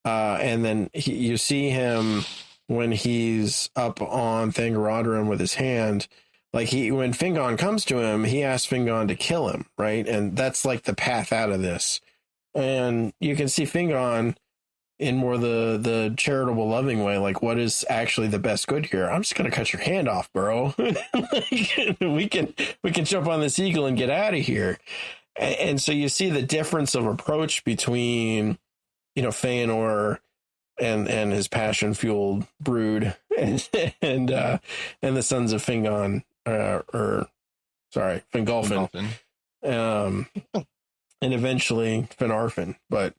And then you see him when he's up on Thangorodrim with his hand. Like when Fingon comes to him, he asks Fingon to kill him, right? And that's like the path out of this. And you can see Fingon in more the charitable, loving way. Like, what is actually the best good here? I'm just gonna cut your hand off, bro. we can jump on this eagle and get out of here. And so you see the difference of approach between, Fëanor and his passion fueled brood and the Sons of Fingon. Fingolfin. And eventually Finarfin. But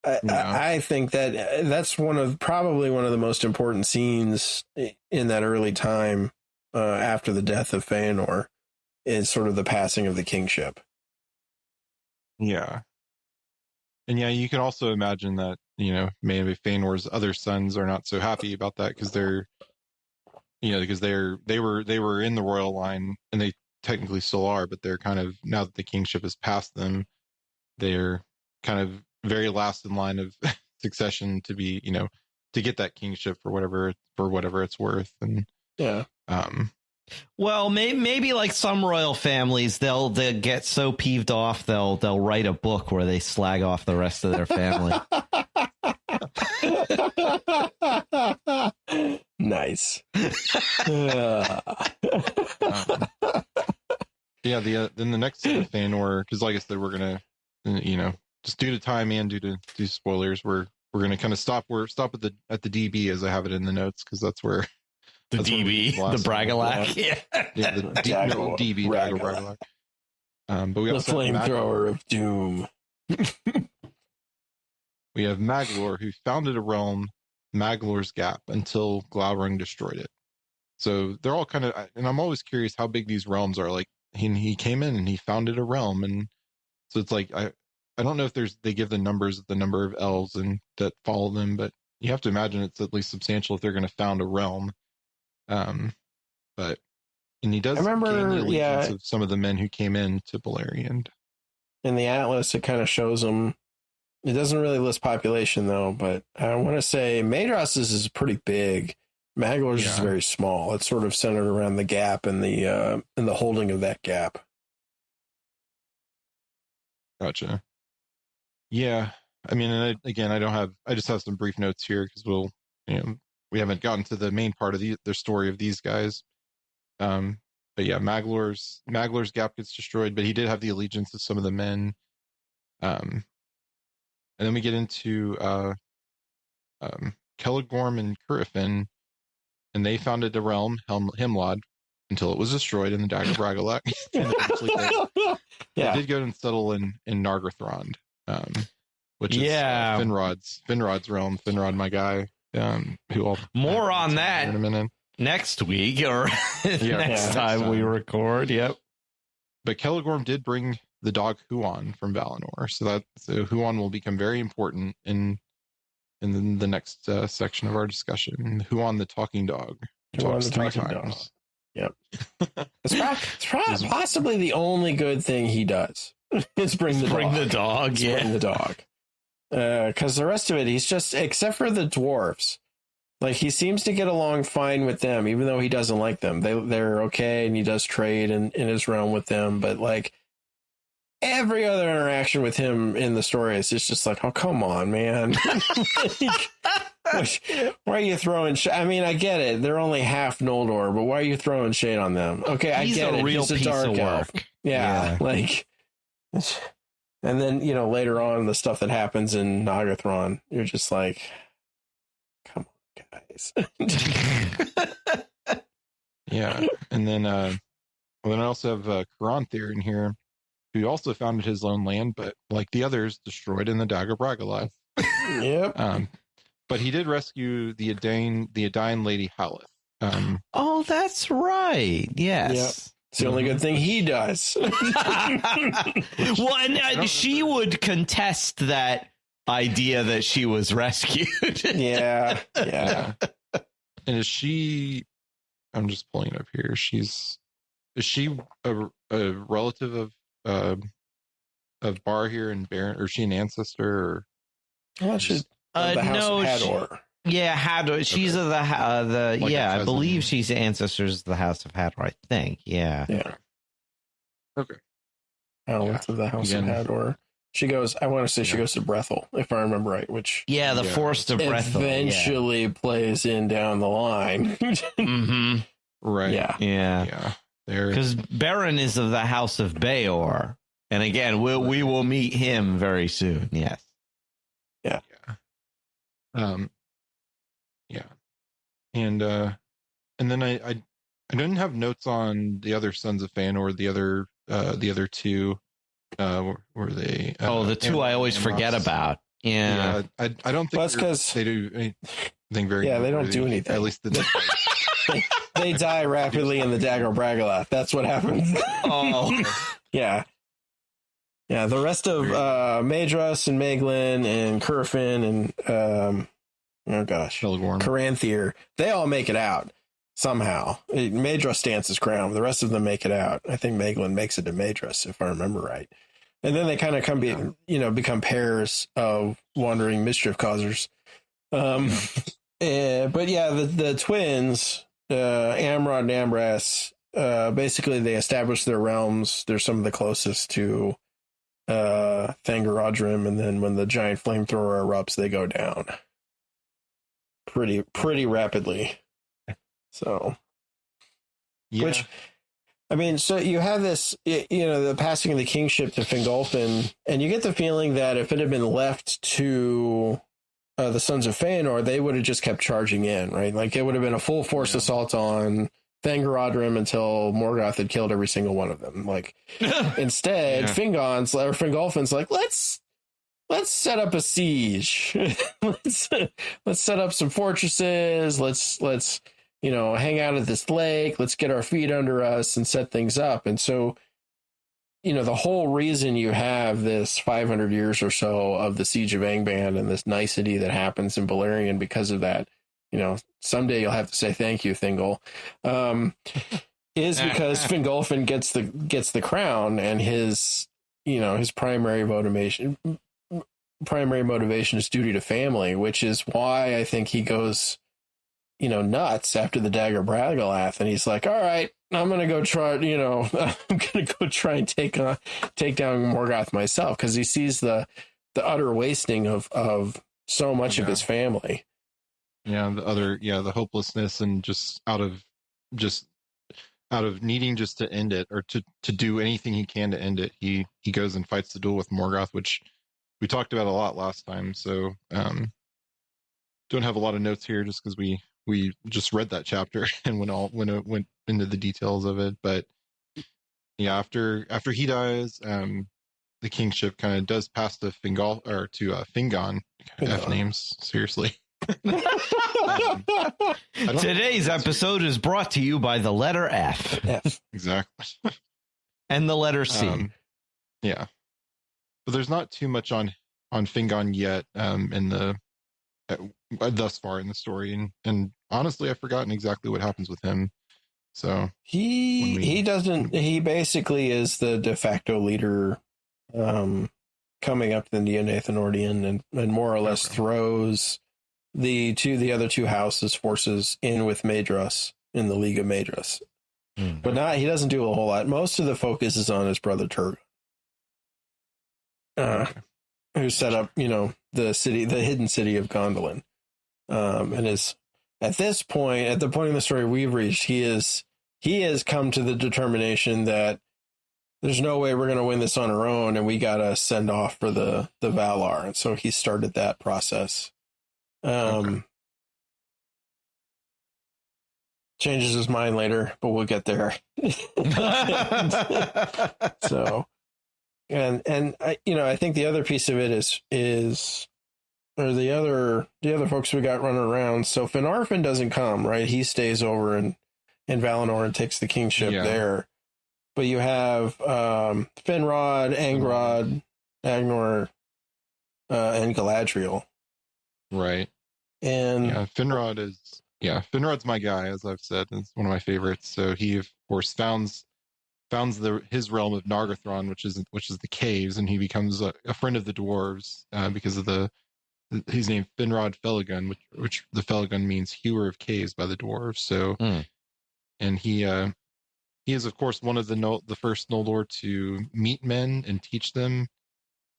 I think that's probably one of the most important scenes in that early time after the death of Fëanor is sort of the passing of the kingship. Yeah. And you can also imagine that, maybe Fëanor's other sons are not so happy about that because they're they were in the royal line, and they technically still are, but they're kind of, now that the kingship has passed them, they're kind of very last in line of succession to be, to get that kingship for whatever it's worth. And well, maybe like some royal families, they'll get so peeved off they'll write a book where they slag off the rest of their family. Nice. Then the next Fëanor, because like I said, we're gonna, just due to time and due to spoilers, we're gonna kind of stop at the DB as I have it in the notes, because that's where the Bragollach. The DB Bragollach. But we the also flamethrower of doom. We have Maglor, who founded a realm, Maglor's Gap, until Glaurung destroyed it. So they're all kind of, and I'm always curious how big these realms are. Like he came in and he founded a realm, and so it's like I don't know if they give the numbers of the number of elves and that follow them, but you have to imagine it's at least substantial if they're going to found a realm. And he does gain the allegiance of some of the men who came in to Beleriand. In the Atlas, it kind of shows them. It doesn't really list population though, but I want to say Maedhros is pretty big. Maglor's is very small. It's sort of centered around the gap and the holding of that gap. Gotcha. Yeah. I mean, and I just have some brief notes here because we haven't gotten to the main part of the story of these guys. But yeah, Maglor's gap gets destroyed, but he did have the allegiance of some of the men. And then we get into Celegorm and Currifin, and they founded the realm Himlod until it was destroyed in the Dagger Bragollach. And eventually they did go and settle in Nargothrond, which is Finrod's realm. Finrod, my guy. Who I'll more on that in a minute. Next week or next time we record. Yep. But Celegorm did bring the dog Huan from Valinor, so Huan will become very important in the next section of our discussion. Huan the talking dog. Talks 3 times. Yep. It's possibly the only good thing he does is bring the dog. Bring the dog. Because the rest of it, he's just, except for the dwarves, like he seems to get along fine with them, even though he doesn't like them. They're okay, and he does trade in his realm with them. But like every other interaction with him in the story is just like, oh, come on, man. Why are you throwing shade? I mean, I get it. They're only half Noldor, but why are you throwing shade on them? Okay, I get it. He's a dark elf. Yeah, like... And then, later on, the stuff that happens in Nargothrond, you're just like, come on, guys. Yeah. And then I also have Caranthir in here, who also founded his own land, but like the others, destroyed in the Dagger Bragollach. Yep. But he did rescue the Edain Lady Haleth. Oh, that's right. Yes. Yep. It's the only good thing he does. Well, and she would contest that idea that she was rescued. Yeah. And is she? I'm just pulling it up here. Is she a relative of Barhir and Baron, or is she an ancestor? Or she's of the House of Hador. Hador. She's of the like I believe she's ancestors of the House of Hador. I think. Yeah. Okay. Of the House of Hador. She goes. I want to say she goes to Brethil, if I remember right. Which the Forest of Brethil eventually plays in down the line. Mm-hmm. Right. Yeah. Because Baron is of the House of Beor, and again, we will meet him very soon. Yes. Yeah. And then I didn't have notes on the other sons of Fëanor, the other two. Were they? The two I always forget about. Yeah. I don't think that's because they do anything very. Yeah, they don't do anything. At least they die rapidly in the Dagger Bragollach. That's what happens. Oh, yeah. Yeah, the rest of Maedhros and Maeglin and Currifin and Caranthir, they all make it out somehow. Maedhros stands his ground. The rest of them make it out. I think Maeglin makes it to Maedhros, if I remember right. And then they kind of become pairs of wandering mischief causers. But yeah, the twins, Amrod and Amras, basically they establish their realms. They're some of the closest to Thangorodrim, and then when the giant flamethrower erupts, they go down pretty rapidly. So, which, I mean, so you have this, the passing of the kingship to Fingolfin, and you get the feeling that if it had been left to the Sons of Fëanor, they would have just kept charging in, right? Like it would have been a full force assault on Thangorodrim until Morgoth had killed every single one of them. Like instead, Fingolfin's like, let's set up a siege. let's set up some fortresses. Let's hang out at this lake. Let's get our feet under us and set things up. And so, the whole reason you have this 500 years or so of the Siege of Angband and this nicety that happens in Beleriand because of that, someday you'll have to say thank you, Thingol, is because Fingolfin gets the crown, and his primary motivation is duty to family, which is why I think he goes, nuts after the Dagger Bragalath, and he's like, all right, I'm gonna go try, I'm gonna go try and take down Morgoth myself, because he sees the utter wasting of so much of his family. Yeah, the hopelessness, and just out of needing just to end it, or to do anything he can to end it, he goes and fights the duel with Morgoth, which we talked about a lot last time. So don't have a lot of notes here just because we just read that chapter and went into the details of it. But yeah, after he dies, the kingship kind of does pass to Fingon. F names, seriously. Today's episode is brought to you by the letter F. Exactly. And the letter C. Yeah. But there's not too much on Fingon yet in the thus far in the story, and honestly I've forgotten exactly what happens with him. So he basically is the de facto leader coming up in the Neonathenordian, and more or less throws the other two houses forces in with Maedhros in the League of Maedhros. But he doesn't do a whole lot. Most of the focus is on his brother Turgon, who set up, the hidden city of Gondolin. And is at this point, at the point in the story we've reached, he has come to the determination that there's no way we're going to win this on our own, and we got to send off for the Valar. And so he started that process. Changes his mind later, but we'll get there. So, and I think the other piece of it is or the other folks we got running around. So Finarfin doesn't come, right? He stays over in Valinor and takes the kingship there. But you have Finrod, Angrod, Agnor, and Galadriel. Right. And Finrod's my guy, as I've said. It's one of my favorites. So he, of course, founds his realm of Nargothrond, which is the caves, and he becomes a friend of the dwarves because of he's named Finrod Felagund, which the Felagund means hewer of caves by the dwarves. So, and he is, of course, one of the first Noldor to meet men and teach them.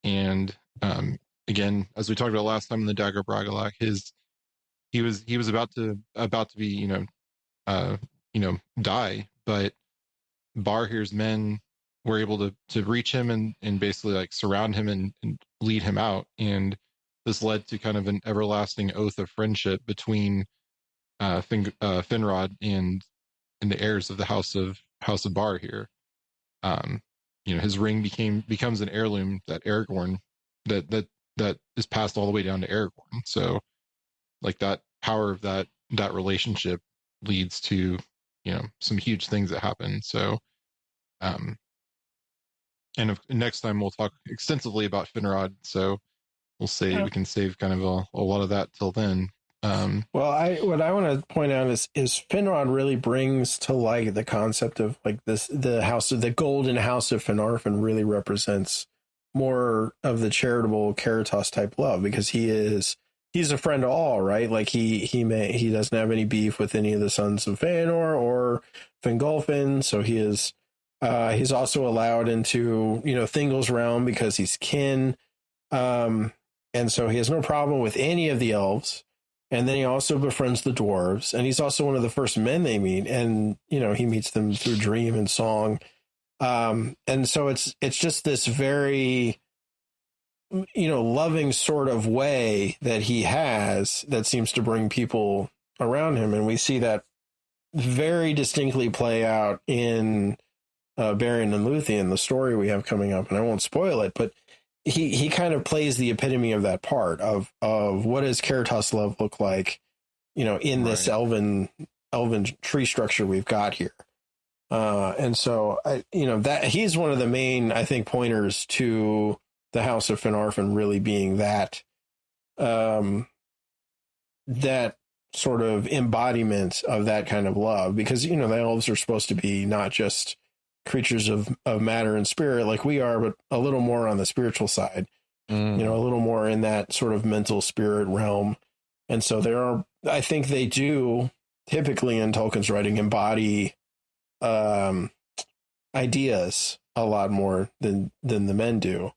And again, as we talked about last time in the Dagger Bragalac, he was about to be die, but Barhir's men were able to reach him and basically like surround him and lead him out, and this led to kind of an everlasting oath of friendship between Finrod and the heirs of the House of Barhir. His ring becomes an heirloom that Aragorn that is passed all the way down to Aragorn. So like that power of that relationship leads to some huge things that happen. So next time we'll talk extensively about Finrod, so we can save kind of a lot of that till then. What I want to point out is Finrod really brings to light the concept of like the golden house of Finarfin really represents more of the charitable Caritas type love, because he's a friend to all, right? Like he doesn't have any beef with any of the sons of Fëanor or Fingolfin, so he's also allowed into Thingol's realm because he's kin, and so he has no problem with any of the elves. And then he also befriends the dwarves, and he's also one of the first men they meet, and he meets them through dream and song, and so it's just this very loving sort of way that he has that seems to bring people around him. And we see that very distinctly play out in Beren and Luthien, the story we have coming up, and I won't spoil it, but he kind of plays the epitome of that part of what does Caritas love look like, in this elven tree structure we've got here. And so that he's one of the main, I think, pointers to the House of Finarfin really being that sort of embodiment of that kind of love, because the elves are supposed to be not just creatures of matter and spirit like we are, but a little more on the spiritual side, a little more in that sort of mental spirit realm. And so there are I think they do typically in Tolkien's writing embody ideas a lot more than the men do.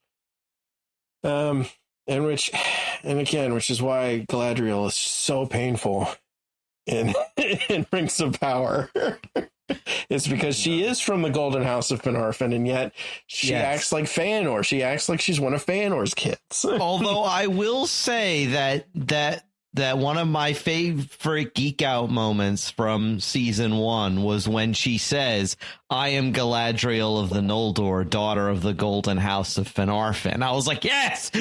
Which is why Galadriel is so painful in Rings of Power. It's because she is from the Golden House of Finarfin, and yet she acts like Fëanor. She acts like she's one of Fëanor's kids. Although I will say that one of my favorite geek out moments from season 1 was when she says, "I am Galadriel of the Noldor, daughter of the Golden House of Finarfin." I was like, yes,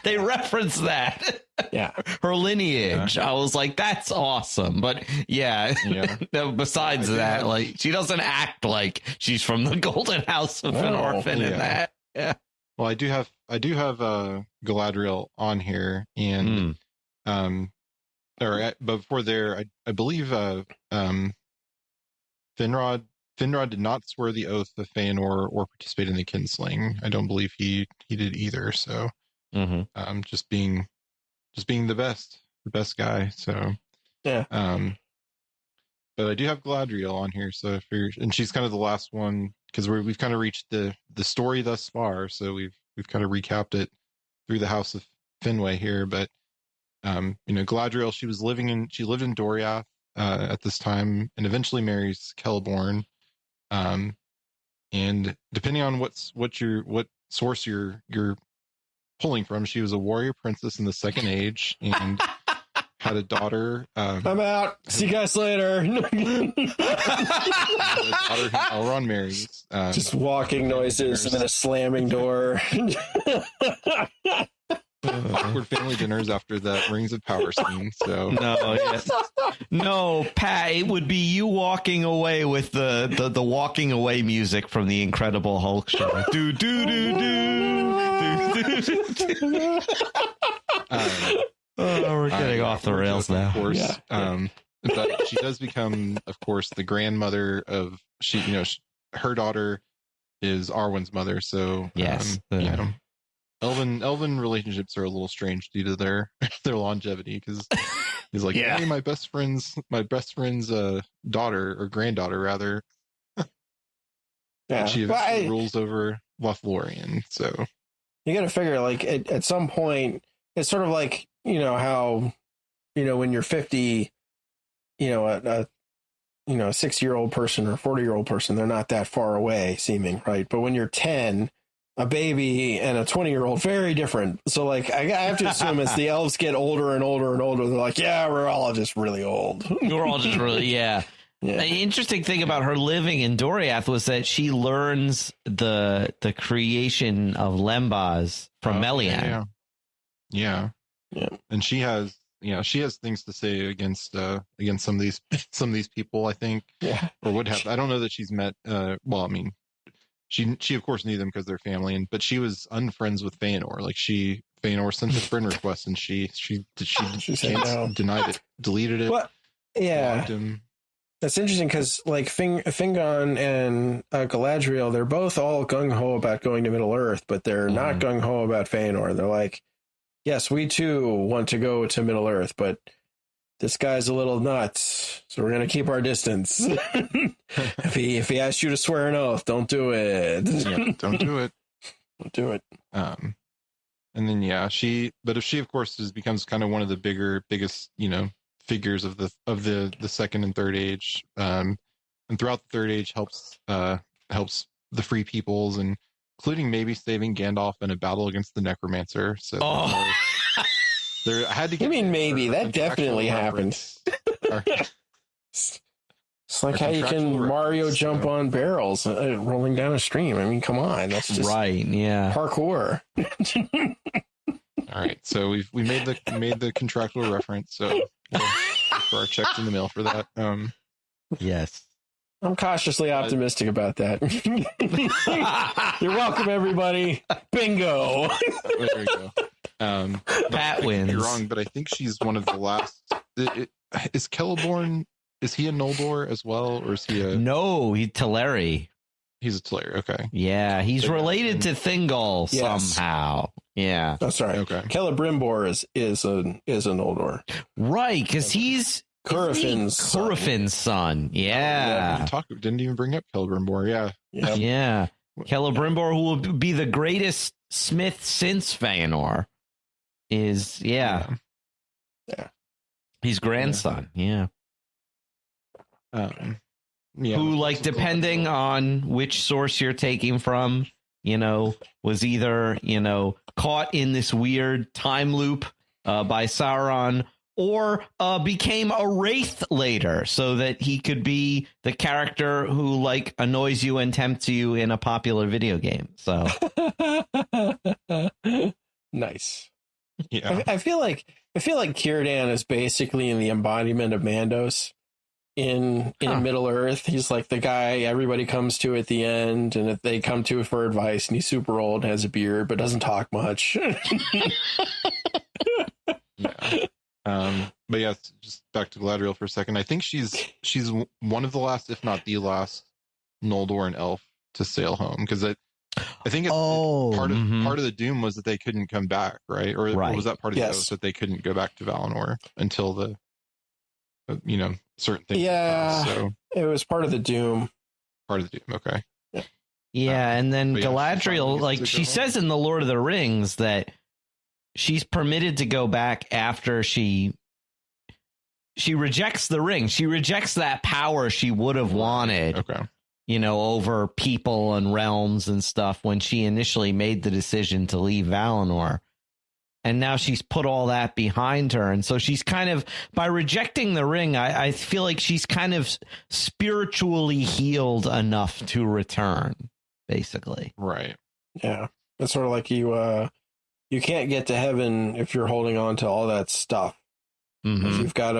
they reference that. Yeah. Her lineage. Yeah. I was like, that's awesome. But besides that, like, she doesn't act like she's from the Golden House of Finarfin in that. Yeah. Well, I do have Galadriel on here, and but before there, I believe Finrod did not swear the oath of Fëanor or participate in the kinslaying. I don't believe he did either. So, just being the best guy. So, yeah. But I do have Galadriel on here. So and she's kind of the last one, because we've kind of reached the story thus far. So we've kind of recapped it through the House of Finwë here. But Galadriel, she lived in Doriath at this time, and eventually marries Celeborn. And depending on what source you're pulling from, she was a warrior princess in the Second Age and had a daughter. I'm out. See you guys later. A daughter who Elrond marries. Just walking noises and then a slamming door. Awkward family dinners after that Rings of Power scene. So no, Pat, it would be you walking away with the walking away music from the Incredible Hulk show. Do do do do. We're getting off the rails now. Of course, but she does become, of course, the grandmother of her daughter is Arwen's mother. So yes, Elven relationships are a little strange due to their longevity, because he's like, hey, my best friend's daughter or granddaughter rather. She eventually rules over Lothlorien. So you got to figure, like, at some point, it's sort of like, how, when you're 50, a 6-year-old person or a 40-year-old person, they're not that far away seeming, right? But when you're 10, a baby and a 20-year-old, very different. So, like, I have to assume as the elves get older and older and older, they're like, yeah, we're all just really old. We're all just really, yeah. The interesting thing about her living in Doriath was that she learns the creation of Lembas from Melian. Yeah. And she has things to say against some of these people, I think. Yeah. Or would have. I don't know that she's met. She of course knew them because they're family, but she was unfriends with Fëanor. Like Fëanor sent a friend request, and she denied it, deleted it. Well, yeah. That's interesting, because like Fingon and Galadriel, they're both all gung-ho about going to Middle Earth, but they're not gung-ho about Fëanor. They're like, yes, we too want to go to Middle Earth, but this guy's a little nuts, so we're going to keep our distance. If he asks you to swear an oath, don't do it. Don't do it. Don't do it. And then if she of course becomes kind of one of the biggest, figures of the Second and Third Age, and throughout the Third Age helps the free peoples, and including maybe saving Gandalf in a battle against the Necromancer. So I had to get. You mean maybe that definitely happened? It's like how you can Mario jump on barrels rolling down a stream. I mean, come on, that's just parkour. All right, so we made the contractual reference. So for our checks in the mail for that. Yes. I'm cautiously optimistic about that. You're welcome, everybody. Bingo. There we go. Pat wins. You're wrong, but I think she's one of the last. Is Celeborn? Is he a Noldor as well, or is he a? No, he's Teleri. He's a Slayer. Okay. Yeah, he's related to Thingol somehow. Yeah. Oh, sorry. Okay. Celebrimbor is an Noldor. Right, because he's Fin's son. Yeah. Didn't even bring up Celebrimbor. Yeah. Yeah. Celebrimbor, who will be the greatest smith since Fëanor, is his grandson. Yeah. Who, like, depending on which source you're taking from, was either, caught in this weird time loop by Sauron, or became a wraith later, so that he could be the character who, like, annoys you and tempts you in a popular video game. So nice. Yeah. I feel like Círdan is basically in the embodiment of Mandos in Middle Earth. He's like the guy everybody comes to at the end, and if they come to for advice, and he's super old, has a beard, but doesn't talk much. Yeah. But yeah, just back to Galadriel for a second. I think she's one of the last, if not the last, Noldoran elf to sail home, because I think part of the doom was that they couldn't come back, right? Or was that part of the oath that they couldn't go back to Valinor until the certain things. Yeah, so it was part of the doom. Part of the doom. Okay. Yeah, and then Galadriel, like she says in the Lord of the Rings, that she's permitted to go back after she rejects the ring. She rejects that power she would have wanted. Okay. Over people and realms and stuff when she initially made the decision to leave Valinor. And now she's put all that behind her. And so she's kind of, by rejecting the ring, I feel like she's kind of spiritually healed enough to return, basically. Right. Yeah. It's sort of like you can't get to heaven if you're holding on to all that stuff. Mm-hmm. You've got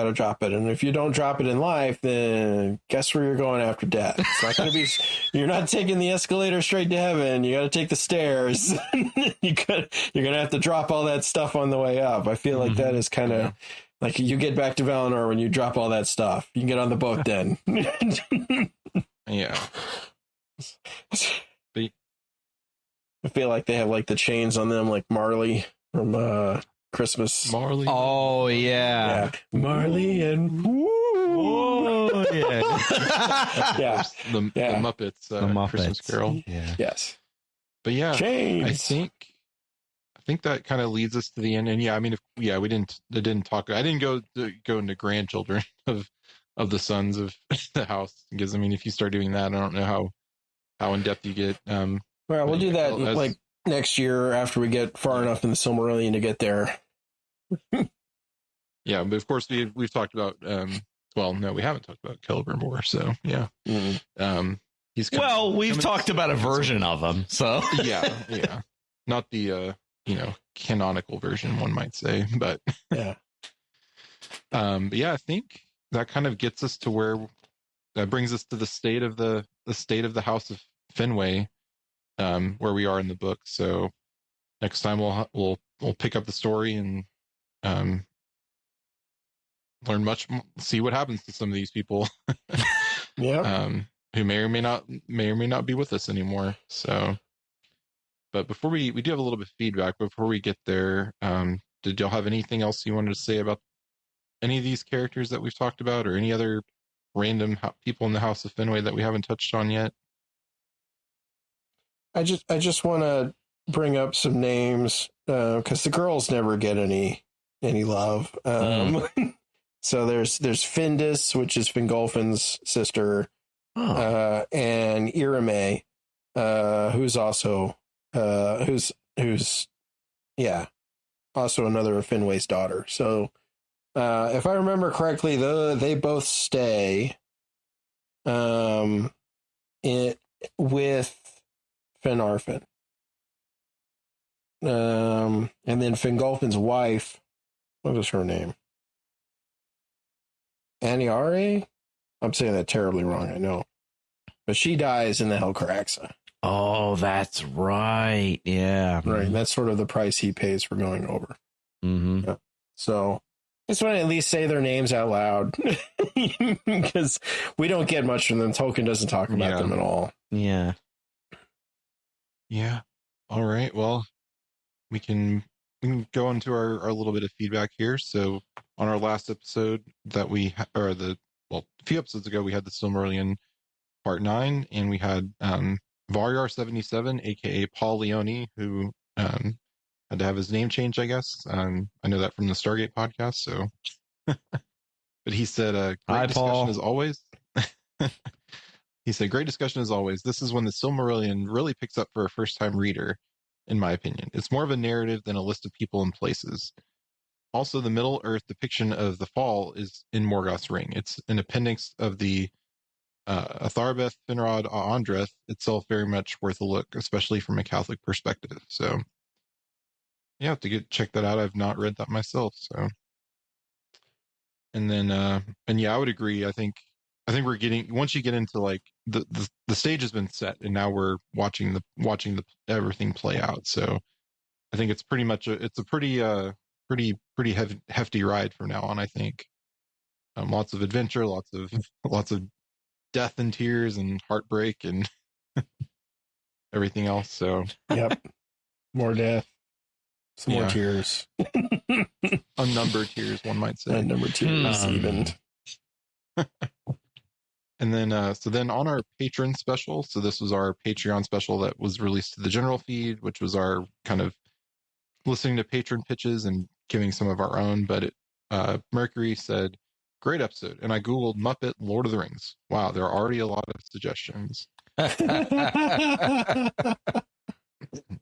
to drop it, and if you don't drop it in life, then guess where you're going after death. It's not going to be. You're not taking the escalator straight to heaven. You got to take the stairs. You're gonna have to drop all that stuff on the way up. I feel like that is kind of like you get back to Valinor when you drop all that stuff. You can get on the boat then. Yeah. I feel like they have like the chains on them, like Marley from Christmas. Marley. Oh yeah. Marley and oh yeah. The Muppets, the Muppets. Christmas Carol. Yeah. Yes. But yeah, chains. I think that kind of leads us to the end. And yeah, I mean, I didn't talk. I didn't go into grandchildren of the sons of the house, because I mean, if you start doing that, I don't know how in depth you get. Well, we'll do that like next year after we get far enough in the Silmarillion to get there. Yeah, but of course we've talked about. Well, no, we haven't talked about Celebrimbor. So yeah, we've talked about a version of him. So yeah, not the canonical version, one might say, but yeah. But yeah, I think that kind of gets us to where that brings us to the state of the House of Finwë, where we are in the book. So next time we'll pick up the story and learn see what happens to some of these people. Who may or may not be with us anymore. So, but before we do have a little bit of feedback before we get there. Did y'all have anything else you wanted to say about any of these characters that we've talked about, or any other random people in the House of Finwë that we haven't touched on yet? I just want to bring up some names because the girls never get any love. So there's Findis, which is Fingolfin's sister, and Irame, who's also also another of Finwë's daughter. So if I remember correctly, they both stay with Finarfin. And then Fingolfin's wife, what was her name? Aniare? I'm saying that terribly wrong, I know. But she dies in the Helcaraxa. Oh, that's right. Yeah. Right. That's sort of the price he pays for going over. Mm-hmm. Yeah. So Just want to at least say their names out loud, because we don't get much from them. Tolkien doesn't talk about them at all. Yeah. Yeah. All right. Well, we can go into our little bit of feedback here. So on our last episode that a few episodes ago, we had the Silmarillion Part 9, and we had Varyar77, aka Paul Leone, who had to have his name changed, I guess. I know that from the Stargate podcast. So, but he said, "Great Hi, discussion Paul. as always." He said, "Great discussion as always. This is when the Silmarillion really picks up for a first-time reader, in my opinion. It's more of a narrative than a list of people and places. Also, the Middle Earth depiction of the fall is in Morgoth's Ring. It's an appendix of the Atharbeth Finrod Andreth itself, very much worth a look, especially from a Catholic perspective." So, yeah, have to check that out. I've not read that myself. So, and then, and yeah, I would agree. I think we're getting, once you get into like the stage has been set, and now we're watching the everything play out. So, I think it's pretty much it's a pretty hefty ride from now on. I think lots of adventure, lots of death and tears and heartbreak and everything else. So, yep, more death. Some more tears. Unnumbered tears, one might say. Unnumbered tears, even. And then, so then on our patron special, so this was our Patreon special that was released to the general feed, which was our kind of listening to patron pitches and giving some of our own. But Mercury said, "Great episode." And I Googled Muppet Lord of the Rings. Wow, there are already a lot of suggestions.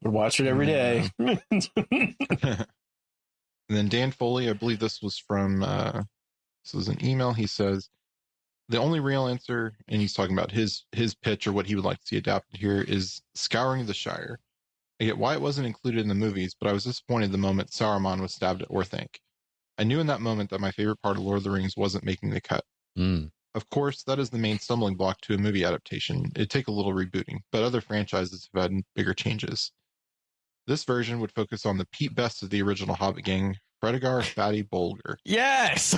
Would watch it every day. And then Dan Foley, I believe this was from this was an email. He says, "The only real answer," and he's talking about his pitch or what he would like to see adapted here, is Scouring the Shire. I get why it wasn't included in the movies, but I was disappointed the moment Saruman was stabbed at Orthanc. I knew in that moment that my favorite part of Lord of the Rings wasn't making the cut. Of course, that is the main stumbling block to a movie adaptation. It'd take a little rebooting, but other franchises have had bigger changes. This version would focus on the Pete Best of the original Hobbit gang, Fredegar Fatty Bolger. Yes!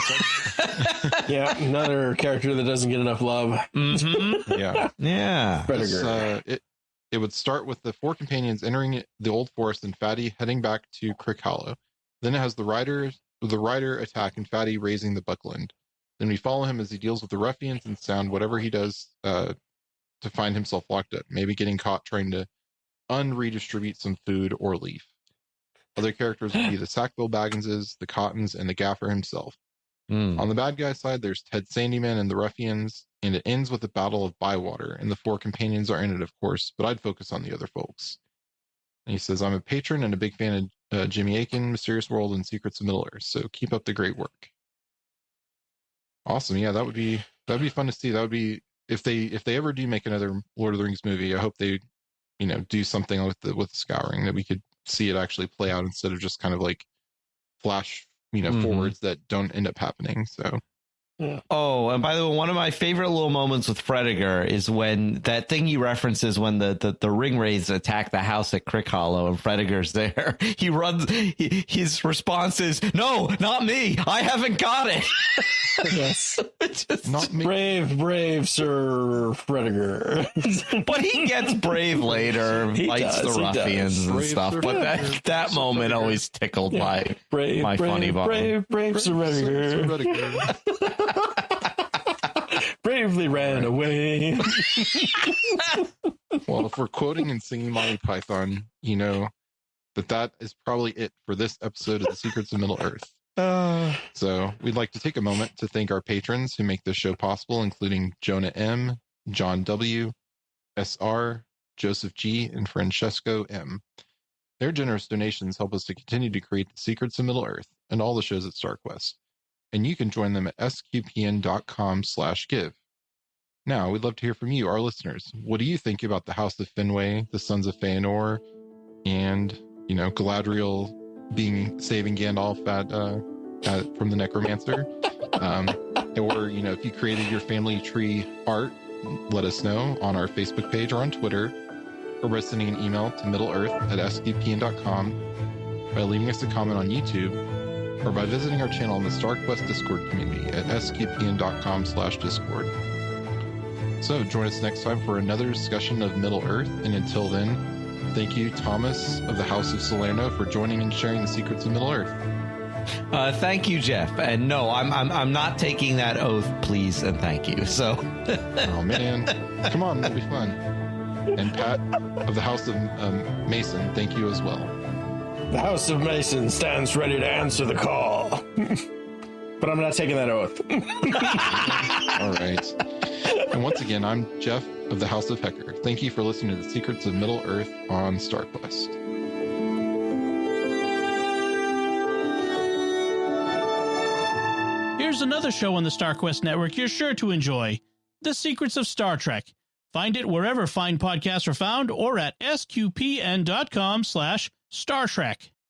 Yeah, another character that doesn't get enough love. Mm-hmm. Yeah. Yeah. Fredegar. It would start with the four companions entering the Old Forest and Fatty heading back to Crick Hollow. Then it has the rider attack and Fatty raising the Buckland. Then we follow him as he deals with the ruffians and sound whatever he does to find himself locked up, maybe getting caught trying to unredistribute some food or leaf. Other characters would be the Sackville Bagginses, the Cottons, and the Gaffer himself. On the bad guy side, there's Ted Sandyman and the ruffians, and it ends with the Battle of Bywater, and the four companions are in it, of course, but I'd focus on the other folks. And he says, "I'm a patron and a big fan of Jimmy Akin, Mysterious World, and Secrets of Middle-earth, so keep up the great work." Awesome. Yeah, that'd be fun to see. That would be, if they ever do make another Lord of the Rings movie, I hope they, do something with the Scouring, that we could see it actually play out instead of just kind of like flash, forwards that don't end up happening. So. Yeah. Oh, and by the way, one of my favorite little moments with Fredegar is when that thing you reference is when the ringwraiths attack the house at Crick Hollow and Fredegar's there. He runs. His response is, "No, not me. I haven't got it." Yes, just not me. Brave Sir Fredegar. But he gets brave later, fights the ruffians and stuff. But that moment always tickled my funny bone. Brave Sir Fredegar. Bravely ran away. Well, if we're quoting and singing Monty Python, that is probably it for this episode of The Secrets of Middle-earth. So we'd like to take a moment to thank our patrons who make this show possible, including Jonah M., John W., SR, Joseph G., and Francesco M. Their generous donations help us to continue to create The Secrets of Middle-earth and all the shows at StarQuest. And you can join them at sqpn.com/give. Now, we'd love to hear from you, our listeners. What do you think about the House of Finwë, the Sons of Fëanor, and, Galadriel saving Gandalf from the Necromancer? Or, if you created your family tree art, let us know on our Facebook page or on Twitter, or by sending an email to middleearth@sqpn.com, by leaving us a comment on YouTube, or by visiting our channel on the StarQuest Discord community at sqpn.com/discord. So join us next time for another discussion of Middle-earth, and until then, thank you, Thomas of the House of Salerno, for joining and sharing the secrets of Middle-earth. Thank you, Jeff. And no, I'm not taking that oath, please and thank you. So, oh man, come on, that'll be fun. And Pat of the House of Mason, thank you as well. The House of Mason stands ready to answer the call, but I'm not taking that oath. All right. And once again, I'm Jeff of the House of Haecker. Thank you for listening to the Secrets of Middle-earth on StarQuest. Here's another show on the StarQuest network you're sure to enjoy, The Secrets of Star Trek. Find it wherever fine podcasts are found or at sqpn.com/Star Trek.